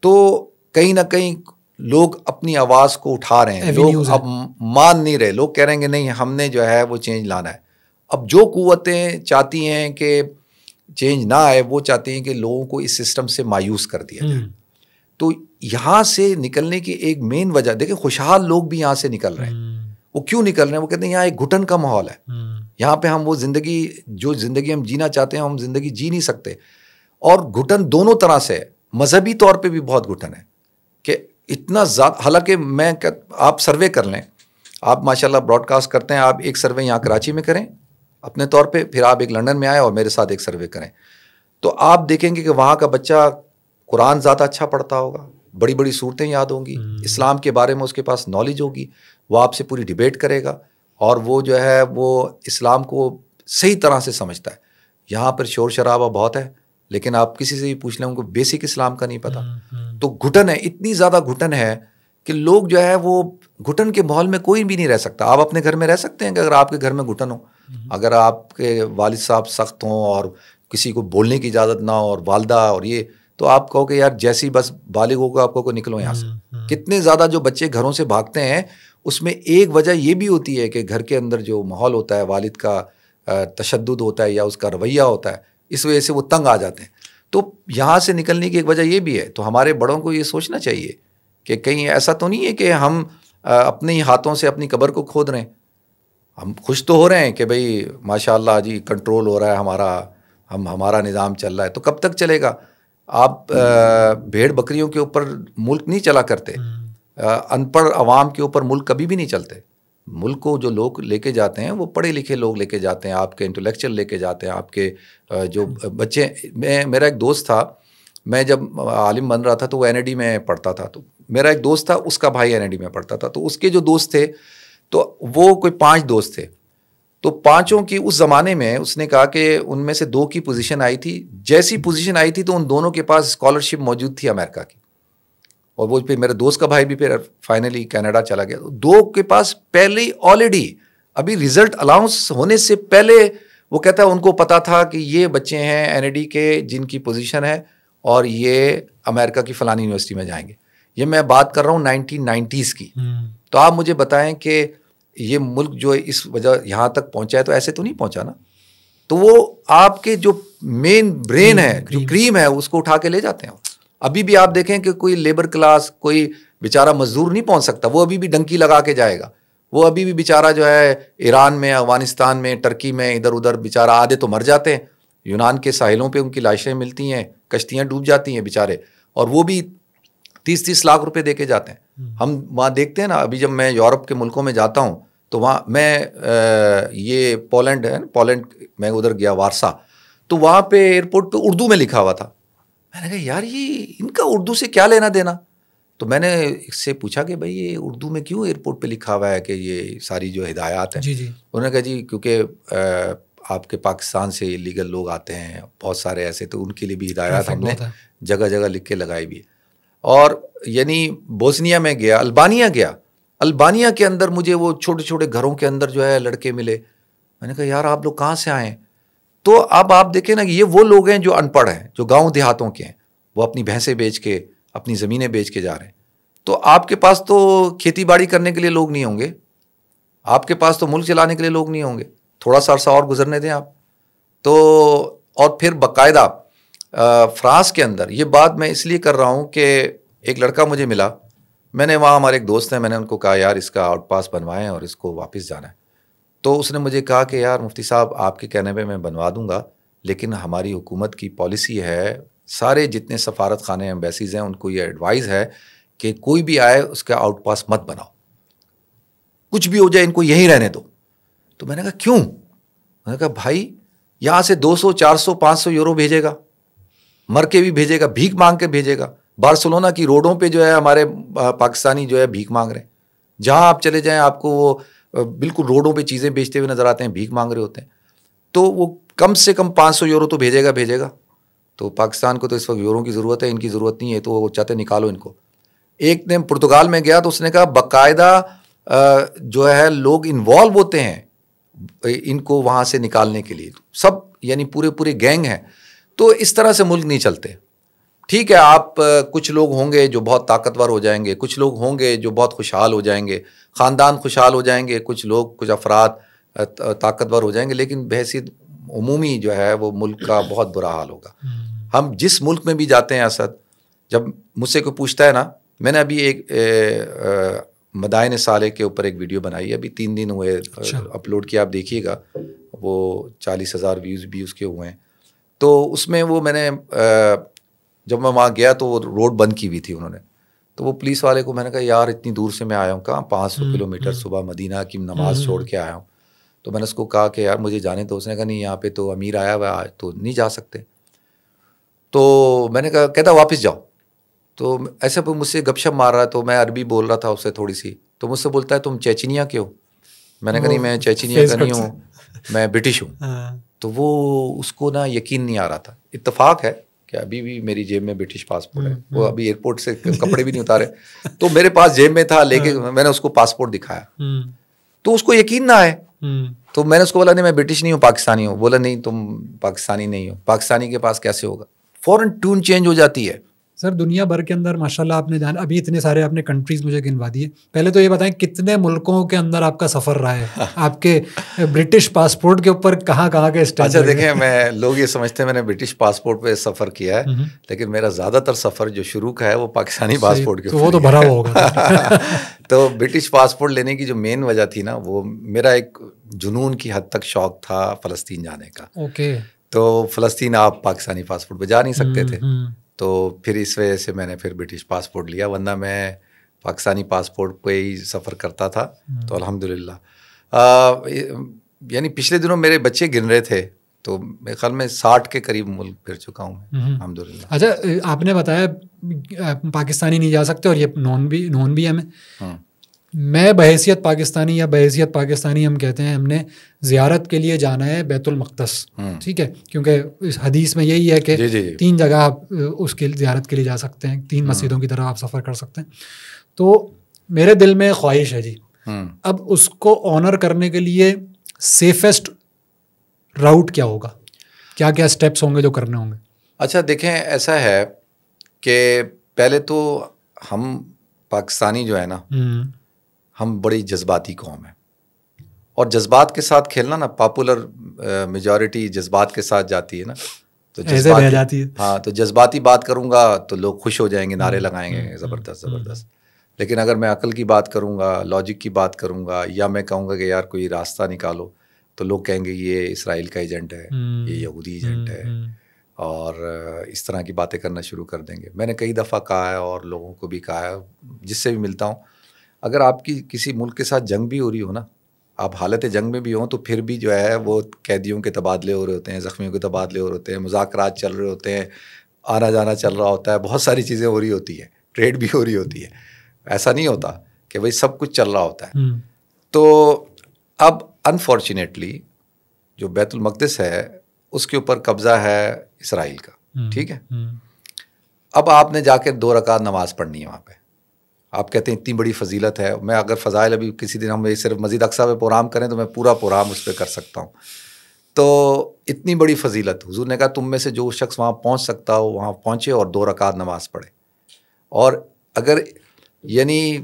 S1: تو کہیں نہ کہیں لوگ اپنی آواز کو اٹھا رہے ہیں, لوگ اب مان نہیں رہے. لوگ کہہ رہے ہیں کہ نہیں ہم نے جو ہے وہ چینج لانا ہے. اب جو قوتیں چاہتی ہیں کہ چینج نہ آئے, وہ چاہتی ہیں کہ لوگوں کو اس سسٹم سے مایوس کر دیا جائے. تو یہاں سے نکلنے کی ایک مین وجہ, دیکھیں خوشحال لوگ بھی یہاں سے نکل رہے ہیں. وہ کیوں نکل رہے ہیں؟ وہ کہتے ہیں یہاں ایک گھٹن کا ماحول ہے, یہاں پہ ہم وہ زندگی جو زندگی ہم جینا چاہتے ہیں ہم زندگی جی نہیں سکتے. اور گھٹن دونوں طرح سے, مذہبی طور پہ بھی بہت گھٹن ہے کہ اتنا زیادہ. حالانکہ میں آپ سروے کر لیں, آپ ماشاءاللہ براڈ کاسٹ کرتے ہیں, آپ ایک سروے یہاں کراچی میں کریں اپنے طور پہ, پھر آپ ایک لنڈن میں آئیں اور میرے ساتھ ایک سروے کریں, تو آپ دیکھیں گے کہ وہاں کا بچہ قرآن زیادہ اچھا پڑھتا ہوگا, بڑی بڑی صورتیں یاد ہوں گی, اسلام کے بارے میں اس کے پاس نالج ہوگی, وہ آپ سے پوری ڈیبیٹ کرے گا, اور وہ جو ہے وہ اسلام کو صحیح طرح سے سمجھتا ہے. یہاں پر شور شرابہ بہت ہے, لیکن آپ کسی سے بھی پوچھ لیں ان کو بیسک اسلام کا نہیں پتا. تو گھٹن ہے, اتنی زیادہ گھٹن ہے کہ لوگ جو ہے وہ گھٹن کے ماحول میں کوئی بھی نہیں رہ سکتا. آپ اپنے گھر میں رہ سکتے ہیں کہ اگر آپ کے گھر میں گھٹن ہو, اگر آپ کے والد صاحب سخت ہوں اور کسی کو بولنے کی اجازت نہ ہو اور والدہ اور یہ, تو آپ کہو کہ یار جیسی بس بالغ ہوگا آپ کو نکلو یہاں سے. کتنے زیادہ جو بچے گھروں سے بھاگتے ہیں, اس میں ایک وجہ یہ بھی ہوتی ہے کہ گھر کے اندر جو ماحول ہوتا ہے, والد کا تشدد ہوتا ہے یا اس کا رویہ ہوتا ہے, اس وجہ سے وہ تنگ آ جاتے ہیں. تو یہاں سے نکلنے کی ایک وجہ یہ بھی ہے. تو ہمارے بڑوں کو یہ سوچنا چاہیے کہ کہیں ایسا تو نہیں ہے کہ ہم اپنے ہی ہاتھوں سے اپنی قبر کو کھود رہے ہیں. ہم خوش تو ہو رہے ہیں کہ بھئی ماشاء اللہ جی کنٹرول ہو رہا ہے ہمارا نظام چل رہا ہے. تو کب تک چلے گا؟ آپ بھیڑ بکریوں کے اوپر ملک نہیں چلا کرتے, ان پڑھ عوام کے اوپر ملک کبھی بھی نہیں چلتے. ملک کو جو لوگ لے کے جاتے ہیں وہ پڑھے لکھے لوگ لے کے جاتے ہیں, آپ کے انٹلیکچوئل لے کے جاتے ہیں, آپ کے جو بچے. میرا ایک دوست تھا, میں جب عالم بن رہا تھا تو وہ NID میں پڑھتا تھا. تو میرا ایک دوست تھا, اس کا بھائی NID میں پڑھتا تھا. تو اس کے جو دوست تھے تو وہ کوئی 5 دوست تھے. تو 5 کی اس زمانے میں اس نے کہا کہ ان میں سے 2 کی پوزیشن آئی تھی. جیسی پوزیشن آئی تھی تو ان دونوں کے پاس اسکالرشپ موجود تھی امریکہ کی, اور وہ پھر میرے دوست کا بھائی بھی پھر فائنلی کینیڈا چلا گیا. 2 کے پاس پہلے ہی آلریڈی ابھی رزلٹ الاؤنس ہونے سے پہلے وہ کہتا ہے ان کو پتا تھا کہ یہ بچے ہیں NID کے جن کی پوزیشن ہے اور یہ امریکہ کی فلانی یونیورسٹی میں جائیں گے. یہ میں بات کر رہا ہوں 1990s کی. تو آپ مجھے بتائیں کہ یہ ملک جو اس وجہ یہاں تک پہنچا ہے تو ایسے تو نہیں پہنچا نا. تو وہ آپ کے جو مین برین ہے, جو کریم ہے, اس کو اٹھا کے لے جاتے ہیں. ابھی بھی آپ دیکھیں کہ کوئی لیبر کلاس, کوئی بیچارہ مزدور نہیں پہنچ سکتا. وہ ابھی بھی ڈنکی لگا کے جائے گا. وہ ابھی بھی بیچارہ جو ہے ایران میں, افغانستان میں, ٹرکی میں, ادھر ادھر بیچارہ آدھے تو مر جاتے ہیں. یونان کے ساحلوں پہ ان کی لاشیں ملتی ہیں, کشتیاں ڈوب جاتی ہیں بیچارے, اور وہ بھی 30-30 لاکھ روپے دے کے جاتے ہیں. ہم وہاں دیکھتے ہیں نا, ابھی جب میں یورپ کے ملکوں میں جاتا ہوں تو وہاں میں یہ پولینڈ ہے, پولینڈ میں ادھر گیا وارسا, تو وہاں پہ ایئرپورٹ پہ اردو میں لکھا ہوا تھا. میں نے کہا یار یہ ان کا اردو سے کیا لینا دینا. تو میں نے اس سے پوچھا کہ بھائی یہ اردو میں کیوں ایئرپورٹ پہ لکھا ہوا ہے کہ یہ ساری جو ہدایات ہیں. انہوں نے کہا جی کیونکہ آپ کے پاکستان سے لیگل لوگ آتے ہیں بہت سارے ایسے, تو ان کے لیے بھی ہدایات ہم نے جگہ جگہ لکھ کے لگائی بھی. اور یعنی بوسنیا میں گیا, البانیہ گیا, البانیہ کے اندر مجھے وہ چھوٹے چھوٹے گھروں کے اندر جو ہے لڑکے ملے. میں نے کہا یار آپ لوگ کہاں سے آئے ہیں؟ تو اب آپ دیکھیں نا کہ یہ وہ لوگ ہیں جو ان پڑھ ہیں, جو گاؤں دیہاتوں کے ہیں, وہ اپنی بھینسیں بیچ کے, اپنی زمینیں بیچ کے جا رہے ہیں. تو آپ کے پاس تو کھیتی باڑی کرنے کے لیے لوگ نہیں ہوں گے, آپ کے پاس تو ملک چلانے کے لیے لوگ نہیں ہوں گے. تھوڑا سا عرصہ اور گزرنے دیں آپ. تو اور پھر باقاعدہ فرانس کے اندر یہ بات میں اس لیے کر رہا ہوں کہ ایک لڑکا مجھے ملا, میں نے وہاں ہمارے ایک دوست ہیں, میں نے ان کو کہا یار اس کا آؤٹ پاس بنوائیں اور اس کو واپس جانا ہے. تو اس نے مجھے کہا کہ یار مفتی صاحب آپ کے کہنے پہ میں بنوا دوں گا, لیکن ہماری حکومت کی پالیسی ہے, سارے جتنے سفارت خانے ایمبیسیز ہیں ان کو یہ ایڈوائز ہے کہ کوئی بھی آئے اس کا آؤٹ پاس مت بناؤ, کچھ بھی ہو جائے ان کو یہیں رہنے دو. تو میں نے کہا کیوں؟ میں نے کہا بھائی یہاں سے 200 400 500 یورو بھیجے گا, مر کے بھی بھیجے گا, بھیک مانگ کے بھیجے گا. بارسلونا کی روڈوں پہ جو ہے ہمارے پاکستانی جو ہے بھیک مانگ رہے ہیں, جہاں آپ چلے جائیں آپ کو وہ بالکل روڈوں پہ چیزیں بیچتے ہوئے نظر آتے ہیں, بھیک مانگ رہے ہوتے ہیں. تو وہ کم سے کم 500 یورو تو بھیجے گا. تو پاکستان کو تو اس وقت یوروں کی ضرورت ہے, ان کی ضرورت نہیں ہے, تو وہ چاہتے نکالو ان کو. ایک نے پرتگال میں گیا تو اس نے کہا باقاعدہ جو ہے لوگ انوالو ہوتے ہیں ان کو وہاں سے نکالنے کے لیے, سب یعنی پورے گینگ ہیں. تو اس طرح سے ملک نہیں چلتے. ٹھیک ہے آپ کچھ لوگ ہوں گے جو بہت طاقتور ہو جائیں گے, کچھ لوگ ہوں گے جو بہت خوشحال ہو جائیں گے, خاندان خوشحال ہو جائیں گے, کچھ لوگ کچھ افراد طاقتور ہو جائیں گے, لیکن بحیثیت عمومی جو ہے وہ ملک کا بہت برا حال ہوگا. ہم جس ملک میں بھی جاتے ہیں اسد, جب مجھ سے کوئی پوچھتا ہے نا, میں نے ابھی ایک مدائن صالح کے اوپر ایک ویڈیو بنائی ہے, ابھی 3 دن ہوئے اپلوڈ کیا, آپ دیکھیے گا, وہ 40,000 ویوز بھی اس کے ہوئے ہیں. تو اس میں وہ میں نے جب میں وہاں گیا تو وہ روڈ بند کی ہوئی تھی انہوں نے. تو وہ پولیس والے کو میں نے کہا یار اتنی دور سے میں آیا ہوں, کہاں 500 کلومیٹر صبح مدینہ کی نماز چھوڑ کے آیا ہوں. تو میں نے اس کو کہا کہ یار مجھے جانے تو. اس نے کہا نہیں یہاں پہ تو امیر آیا ہوا ہے, آج تو نہیں جا سکتے. تو میں نے کہا کہتا واپس جاؤ. تو ایسے مجھ سے گپ شپ مار رہا ہے, تو میں عربی بول رہا تھا اس سے تھوڑی سی. تو مجھ سے بولتا ہے تم چیچنیا کے ہو؟ میں نے کہا نہیں میں چیچنیا کا نہیں ہوں, میں برٹش ہوں. تو وہ اس کو نا یقین نہیں آ رہا تھا. اتفاق ہے کہ ابھی بھی میری جیب میں برٹش پاسپورٹ ہے, وہ ابھی ایئرپورٹ سے کپڑے بھی نہیں اتارے, تو میرے پاس جیب میں تھا, لے کے میں نے اس کو پاسپورٹ دکھایا, تو اس کو یقین نہ آئے. تو میں نے اس کو بولا نہیں میں برٹش نہیں ہوں, پاکستانی ہوں. بولا نہیں تم پاکستانی نہیں ہو, پاکستانی کے پاس کیسے ہوگا. فوراً ٹون چینج ہو جاتی ہے.
S2: سر دنیا بھر کے اندر ماشاءاللہ آپ نے جانا, ابھی اتنے سارے آپ نے کنٹریز مجھے گنوا دیے. پہلے تو یہ بتائیں کتنے ملکوں کے اندر آپ کا سفر رہا ہے, آپ کے برٹش پاسپورٹ کے اوپر کہاں کہاں کے اسٹیمپ؟
S1: اچھا دیکھیں, میں لوگ یہ سمجھتے ہیں میں نے برٹش پاسپورٹ پہ سفر کیا ہے, لیکن میرا زیادہ تر سفر جو شروع کا ہے وہ پاکستانی پاسپورٹ کے اوپر.
S2: وہ تو بھرا ہوا ہوگا.
S1: تو برٹش پاسپورٹ لینے کی جو مین وجہ تھی نا, وہ میرا ایک جنون کی حد تک شوق تھا فلسطین جانے کا.
S2: اوکے.
S1: تو فلسطین آپ پاکستانی پاسپورٹ پہ جا نہیں سکتے تھے, تو پھر اس وجہ سے میں نے پھر برٹش پاسپورٹ لیا, ورنہ میں پاکستانی پاسپورٹ پہ ہی سفر کرتا تھا. تو الحمدللہ یعنی پچھلے دنوں میرے بچے گن رہے تھے, تو میرے خیال میں 60 کے قریب ملک پھر چکا ہوں میں الحمدللہ.
S2: اچھا آپ نے بتایا پاکستانی نہیں جا سکتے اور یہ نون بھی ہے. میں بحیثیت پاکستانی یا بحیثیت پاکستانی ہم کہتے ہیں ہم نے زیارت کے لیے جانا ہے بیت المقدس, ٹھیک ہے, کیونکہ اس حدیث میں یہی ہے کہ 3 جگہ آپ اس کے زیارت کے لیے جا سکتے ہیں, 3 مسجدوں کی طرف آپ سفر کر سکتے ہیں. تو میرے دل میں خواہش ہے جی, اب اس کو آنر کرنے کے لیے سیفسٹ راؤٹ کیا ہوگا, کیا کیا اسٹیپس ہوں گے جو کرنے ہوں گے؟
S1: اچھا دیکھیں, ایسا ہے کہ پہلے تو ہم پاکستانی جو ہے نا, ہم بڑی جذباتی قوم ہیں, اور جذبات کے ساتھ کھیلنا نا, پاپولر میجورٹی جذبات کے ساتھ جاتی ہے نا, تو
S2: جذباتی,
S1: ہاں تو جذباتی بات کروں گا تو لوگ خوش ہو جائیں گے, نعرے لگائیں گے زبردست زبردست. لیکن اگر میں عقل کی بات کروں گا, لاجک کی بات کروں گا, یا میں کہوں گا کہ یار کوئی راستہ نکالو, تو لوگ کہیں گے یہ اسرائیل کا ایجنٹ ہے, یہ یہودی ایجنٹ ہے, اور اس طرح کی باتیں کرنا شروع کر دیں گے. میں نے کئی دفعہ کہا ہے اور لوگوں کو بھی کہا ہے جس سے بھی ملتا ہوں, اگر آپ کی کسی ملک کے ساتھ جنگ بھی ہو رہی ہو نا, آپ حالت جنگ میں بھی ہوں, تو پھر بھی جو ہے وہ قیدیوں کے تبادلے ہو رہے ہوتے ہیں, زخمیوں کے تبادلے ہو رہے ہوتے ہیں, مذاکرات چل رہے ہوتے ہیں, آنا جانا چل رہا ہوتا ہے, بہت ساری چیزیں ہو رہی ہوتی ہیں, ٹریڈ بھی ہو رہی ہوتی ہے. ایسا نہیں ہوتا کہ بھائی سب کچھ چل رہا ہوتا ہے. تو اب انفارچونیٹلی جو بیت المقدس ہے اس کے اوپر قبضہ ہے اسرائیل کا, ٹھیک ہے. اب آپ نے جا کے 2 رکعت نماز پڑھنی ہے وہاں پہ. آپ کہتے ہیں اتنی بڑی فضیلت ہے, میں اگر فضائل ابھی کسی دن ہم صرف مسجد اقصیٰ پہ پروگرام کریں تو میں پورا پروگرام اس پہ کر سکتا ہوں. تو اتنی بڑی فضیلت, حضور نے کہا تم میں سے جو شخص وہاں پہنچ سکتا ہو وہاں پہنچے اور 2 رکعت نماز پڑھے. اور اگر یعنی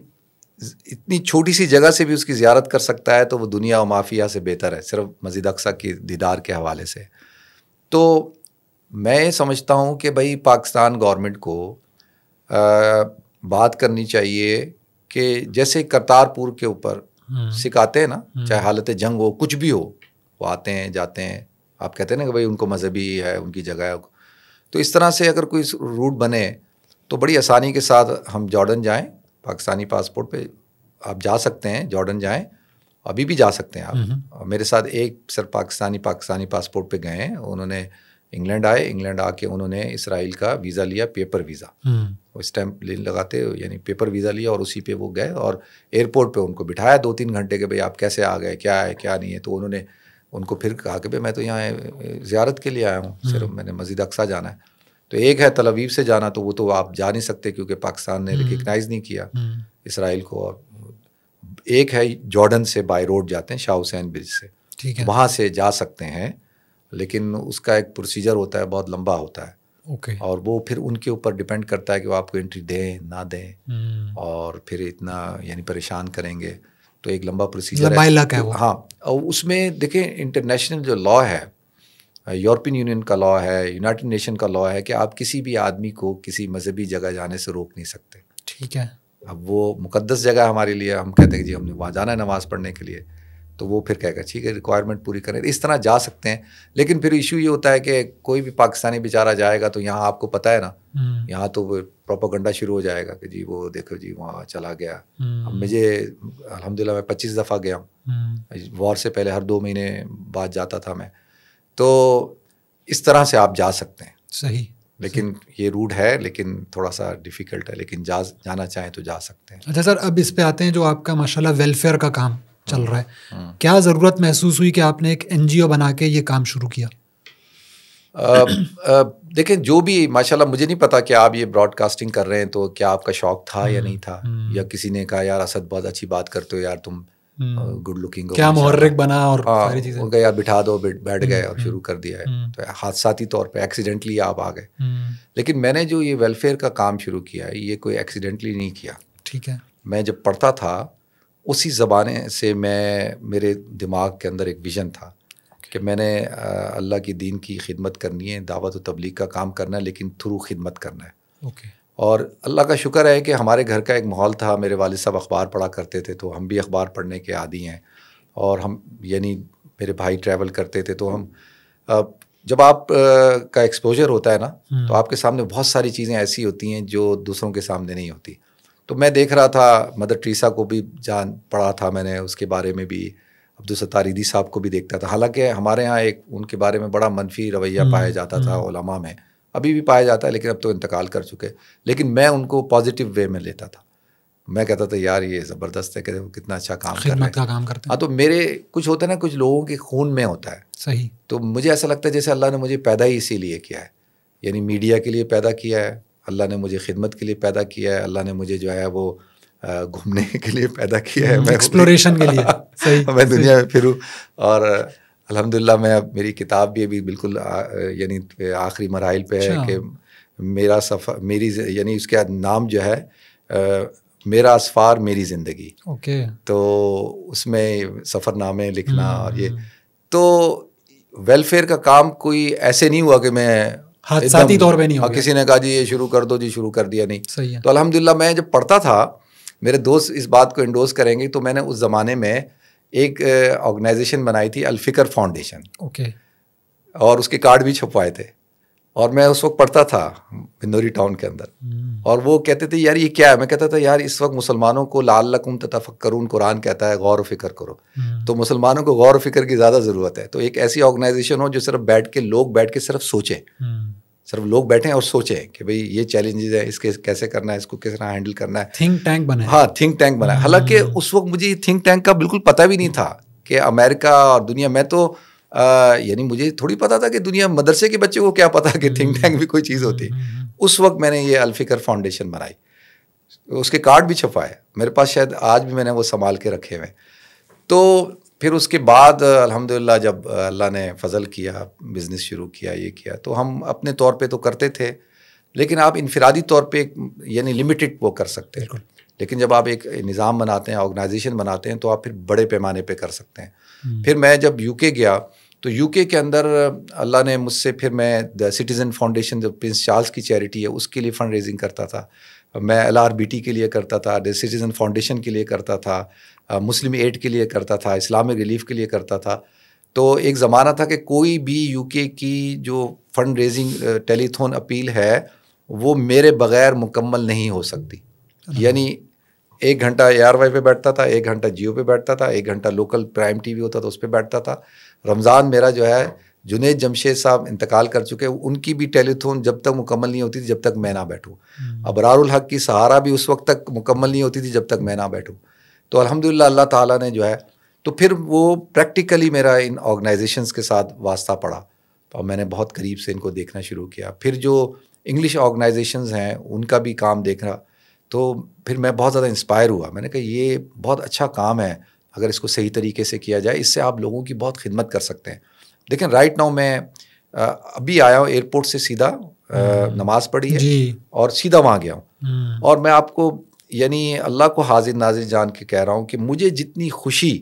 S1: اتنی چھوٹی سی جگہ سے بھی اس کی زیارت کر سکتا ہے تو وہ دنیا و مافیا سے بہتر ہے, صرف مسجد اقصیٰ کی دیدار کے حوالے سے. تو میں سمجھتا ہوں کہ بھائی پاکستان گورنمنٹ کو بات کرنی چاہیے کہ جیسے کرتارپور کے اوپر سکھاتے ہیں نا, چاہے حالت جنگ ہو کچھ بھی ہو, وہ آتے ہیں جاتے ہیں, آپ کہتے ہیں نا کہ بھائی ان کو مذہبی ہے, ان کی جگہ ہے. تو اس طرح سے اگر کوئی روٹ بنے تو بڑی آسانی کے ساتھ ہم جارڈن جائیں, پاکستانی پاسپورٹ پہ آپ جا سکتے ہیں, جارڈن جائیں, ابھی بھی جا سکتے ہیں آپ. میرے ساتھ ایک صرف پاکستانی پاسپورٹ پہ گئے ہیں, انہوں نے انگلینڈ آئے, انگلینڈ آ کے انہوں نے اسرائیل کا ویزا لیا, پیپر ویزا, وہ اسٹیمپ لگاتے یعنی پیپر ویزا لیا, اور اسی پہ وہ گئے اور ایئرپورٹ پہ ان کو بٹھایا 2-3 گھنٹے کہ بھائی آپ کیسے آ گئے, کیا ہے کیا نہیں ہے. تو انہوں نے ان کو پھر کہا کہ بھائی میں تو یہاں زیارت کے لیے آیا ہوں, صرف میں نے مسجد اقصیٰ جانا ہے. تو ایک ہے تل ابیب سے جانا, تو وہ تو آپ جا نہیں سکتے کیونکہ پاکستان نے ریکگنائز نہیں کیا اسرائیل کو. اور ایک ہے جارڈن سے بائی روڈ جاتے ہیں, شاہ حسین برج سے, وہاں سے جا سکتے ہیں, لیکن اس کا ایک پروسیجر ہوتا ہے, بہت لمبا ہوتا ہے. اور وہ پھر ان کے اوپر ڈپینڈ کرتا ہے کہ وہ آپ کو انٹری دیں نہ دیں, اور پھر اتنا یعنی پریشان کریں گے. تو ایک لمبا پروسیجر ہے. ہاں, اور اس میں دیکھیں انٹرنیشنل جو لا ہے, یورپین یونین کا لا ہے, یونائٹڈ نیشن کا لا ہے کہ آپ کسی بھی آدمی کو کسی مذہبی جگہ جانے سے روک نہیں سکتے.
S2: ٹھیک ہے.
S1: اب وہ مقدس جگہ ہمارے لیے, ہم کہتے ہیں کہ جی ہم نے وہاں جانا ہے نماز پڑھنے کے لیے, تو وہ پھر کہے گا ٹھیک ہے ریکوائرمنٹ پوری کریں, اس طرح جا سکتے ہیں. لیکن پھر ایشو یہ ہوتا ہے کہ کوئی بھی پاکستانی بیچارہ جائے گا تو یہاں آپ کو پتہ ہے نا, یہاں تو پروپیگنڈا شروع ہو جائے گا کہ جی وہ دیکھو جی وہاں چلا گیا. اب مجھے الحمدللہ میں 25 دفعہ گیا ہوں, وار سے پہلے ہر 2 مہینے بعد جاتا تھا میں. تو اس طرح سے آپ جا سکتے ہیں.
S2: صحیح.
S1: لیکن یہ روٹ ہے, لیکن تھوڑا سا ڈیفیکلٹ ہے, لیکن جانا چاہیں تو جا سکتے ہیں.
S2: اچھا سر, اب اس پہ آتے ہیں جو آپ کا ماشاءاللہ ویلفیئر کا کام, چل رہا ہے. کیا ضرورت محسوس ہوئی کہ آپ نے ایک NGO بنا کے یہ کام شروع کیا؟
S1: دیکھیں جو بھی ماشاءاللہ مجھے نہیں پتا کہ آپ یہ براڈ کاسٹنگ کر رہے ہیں تو کیا آپ کا شوق تھا یا نہیں تھا, یا کسی نے کہا یار اسد بہت اچھی بات کرتے ہو یار, تم گڈ لکنگ ہو,
S2: کیا محرک بنا اور ساری چیزیں,
S1: ان کا یار بٹھا دو, بیٹھ گئے اور شروع کر دیا ہے. تو حادثاتی طور پہ ایکسیڈنٹلی آپ آ گئے. لیکن میں نے جو یہ ویلفیئر کا کام شروع کیا ہے یہ کوئی ایکسیڈنٹلی نہیں کیا.
S2: ٹھیک ہے.
S1: میں جب پڑھتا تھا اسی زمانے سے میرے دماغ کے اندر ایک ویژن تھا کہ میں نے اللہ کی دین کی خدمت کرنی ہے, دعوت و تبلیغ کا کام کرنا ہے, لیکن تھرو خدمت کرنا ہے.
S2: اوکے.
S1: اور اللہ کا شکر ہے کہ ہمارے گھر کا ایک ماحول تھا, میرے والد صاحب اخبار پڑھا کرتے تھے تو ہم بھی اخبار پڑھنے کے عادی ہیں, اور ہم یعنی میرے بھائی ٹریول کرتے تھے تو ہم جب آپ کا ایکسپوجر ہوتا ہے نا تو آپ کے سامنے بہت ساری چیزیں ایسی ہوتی ہیں جو دوسروں کے سامنے نہیں ہوتی. تو میں دیکھ رہا تھا مدر ٹریسا کو بھی پڑھا تھا میں نے, اس کے بارے میں بھی عبدالستار ایدھی صاحب کو بھی دیکھتا تھا. حالانکہ ہمارے ہاں ایک ان کے بارے میں بڑا منفی رویہ پایا جاتا تھا علماء میں, ابھی بھی پایا جاتا ہے لیکن اب تو انتقال کر چکے, لیکن میں ان کو پازیٹیو وے میں لیتا تھا. میں کہتا تھا یار یہ زبردست ہے کہ کتنا اچھا کام کر رہے ہیں. ہاں تو میرے کچھ ہوتا ہے نا, کچھ لوگوں کے خون میں ہوتا ہے.
S2: صحیح. تو
S1: مجھے ایسا لگتا ہے جیسے اللہ نے مجھے پیدا ہی اسی لیے کیا ہے, یعنی میڈیا کے لیے پیدا کیا ہے, اللہ نے مجھے خدمت کے لیے پیدا کیا ہے, اللہ نے مجھے جو ہے وہ گھومنے کے لیے پیدا کیا ہے,
S2: ایکسپلوریشن کے لیے. صحیح.
S1: میں دنیا میں پھروں, اور الحمدللہ میں اب میری کتاب بھی ابھی بالکل یعنی آخری مراحل پہ ہے کہ میرا سفر میری یعنی اس کا نام جو ہے میرا اسفار میری زندگی.
S2: اوکے.
S1: تو اس میں سفر نامے لکھنا, اور یہ تو ویلفیئر کا کام کوئی ایسے نہیں ہوا کہ میں
S2: حادثاتی طور پہ نہیں ہوا,
S1: کسی نے کہا جی یہ شروع کر دو, جی شروع کر دیا, نہیں.
S2: صحیح ہے.
S1: تو الحمدللہ میں جب پڑھتا تھا, میرے دوست اس بات کو انڈوز کریں گے, تو میں نے اس زمانے میں ایک آرگنائزیشن بنائی تھی الفکر فاؤنڈیشن.
S2: اوکے.
S1: اور اس کے کارڈ بھی چھپوائے تھے, اور میں اس وقت پڑھتا تھا بندوری ٹاؤن کے اندر, اور وہ کہتے تھے یار یہ کیا ہے. میں کہتا تھا یار اس وقت مسلمانوں کو لعلکم تتفکرون قرآن کہتا ہے غور و فکر کرو, تو مسلمانوں کو غور و فکر کی زیادہ ضرورت ہے. تو ایک ایسی آرگنائزیشن ہو جو صرف لوگ بیٹھ کے صرف سوچیں, صرف لوگ بیٹھیں اور سوچیں کہ بھئی یہ چیلنجز ہیں, اس کے کیسے کرنا ہے, اس کو کس طرح ہینڈل کرنا ہے.
S2: تھنک ٹینک بنا.
S1: ہاں تھنک ٹینک بنا. حالانکہ اس وقت مجھے تھنک ٹینک کا بالکل پتہ بھی نہیں تھا کہ امریکہ اور دنیا میں تو یعنی مجھے تھوڑی پتا تھا کہ دنیا مدرسے کے بچے کو کیا پتا کہ تھنک ٹینک بھی کوئی چیز ہوتی. اس وقت میں نے یہ الفکر فاؤنڈیشن بنائی, اس کے کارڈ بھی چھپائے میرے پاس, شاید آج بھی میں نے وہ سنبھال کے رکھے ہوئے. تو پھر اس کے بعد الحمدللہ جب اللہ نے فضل کیا, بزنس شروع کیا, یہ کیا, تو ہم اپنے طور پہ تو کرتے تھے, لیکن آپ انفرادی طور پہ یعنی لمیٹڈ وہ کر سکتے ہیں. لیکن جب آپ ایک نظام بناتے ہیں, آرگنائزیشن بناتے ہیں, تو آپ پھر بڑے پیمانے پہ کر سکتے ہیں. پھر میں جب UK گیا تو UK کے اندر اللہ نے مجھ سے, پھر میں دا سٹیزن فاؤنڈیشن جو پرنس چارلز کی چیریٹی ہے اس کے لیے فنڈ ریزنگ کرتا تھا, میں LRBT کے لیے کرتا تھا, دا سٹیزن فاؤنڈیشن کے لیے کرتا تھا, مسلم ایڈ کے لیے کرتا تھا, اسلامک ریلیف کے لیے کرتا تھا. تو ایک زمانہ تھا کہ کوئی بھی UK کی جو فنڈ ریزنگ ٹیلی تھون اپیل ہے وہ میرے بغیر مکمل نہیں ہو سکتی. یعنی 1 گھنٹا ARY پہ بیٹھتا تھا, 1 گھنٹا جیو پہ بیٹھتا تھا, 1 گھنٹا لوکل پرائم TV ہوتا تھا اس پہ بیٹھتا تھا. رمضان میرا جو ہے جنید جمشید صاحب انتقال کر چکے, ان کی بھی ٹیلی تھون جب تک مکمل نہیں ہوتی تھی جب تک میں نہ بیٹھوں. ابرار الحق کی سہارا بھی اس وقت تک مکمل نہیں ہوتی تھی جب تک میں نہ بیٹھوں. تو الحمدللہ اللہ تعالیٰ نے جو ہے, تو پھر وہ پریکٹیکلی میرا ان آرگنائزیشنس کے ساتھ واسطہ پڑا, اور میں نے بہت قریب سے ان کو دیکھنا شروع کیا. پھر جو انگلش آرگنائزیشنز ہیں ان کا بھی کام دیکھا, تو پھر میں بہت زیادہ انسپائر ہوا. میں نے کہا یہ بہت اچھا کام ہے, اگر اس کو صحیح طریقے سے کیا جائے اس سے آپ لوگوں کی بہت خدمت کر سکتے ہیں. لیکن رائٹ ناؤ میں ابھی آیا ہوں ایئرپورٹ سے, سیدھا نماز پڑھی ہے
S2: جی,
S1: اور سیدھا وہاں گیا ہوں. اور میں آپ کو یعنی اللہ کو حاضر ناظر جان کے کہہ رہا ہوں کہ مجھے جتنی خوشی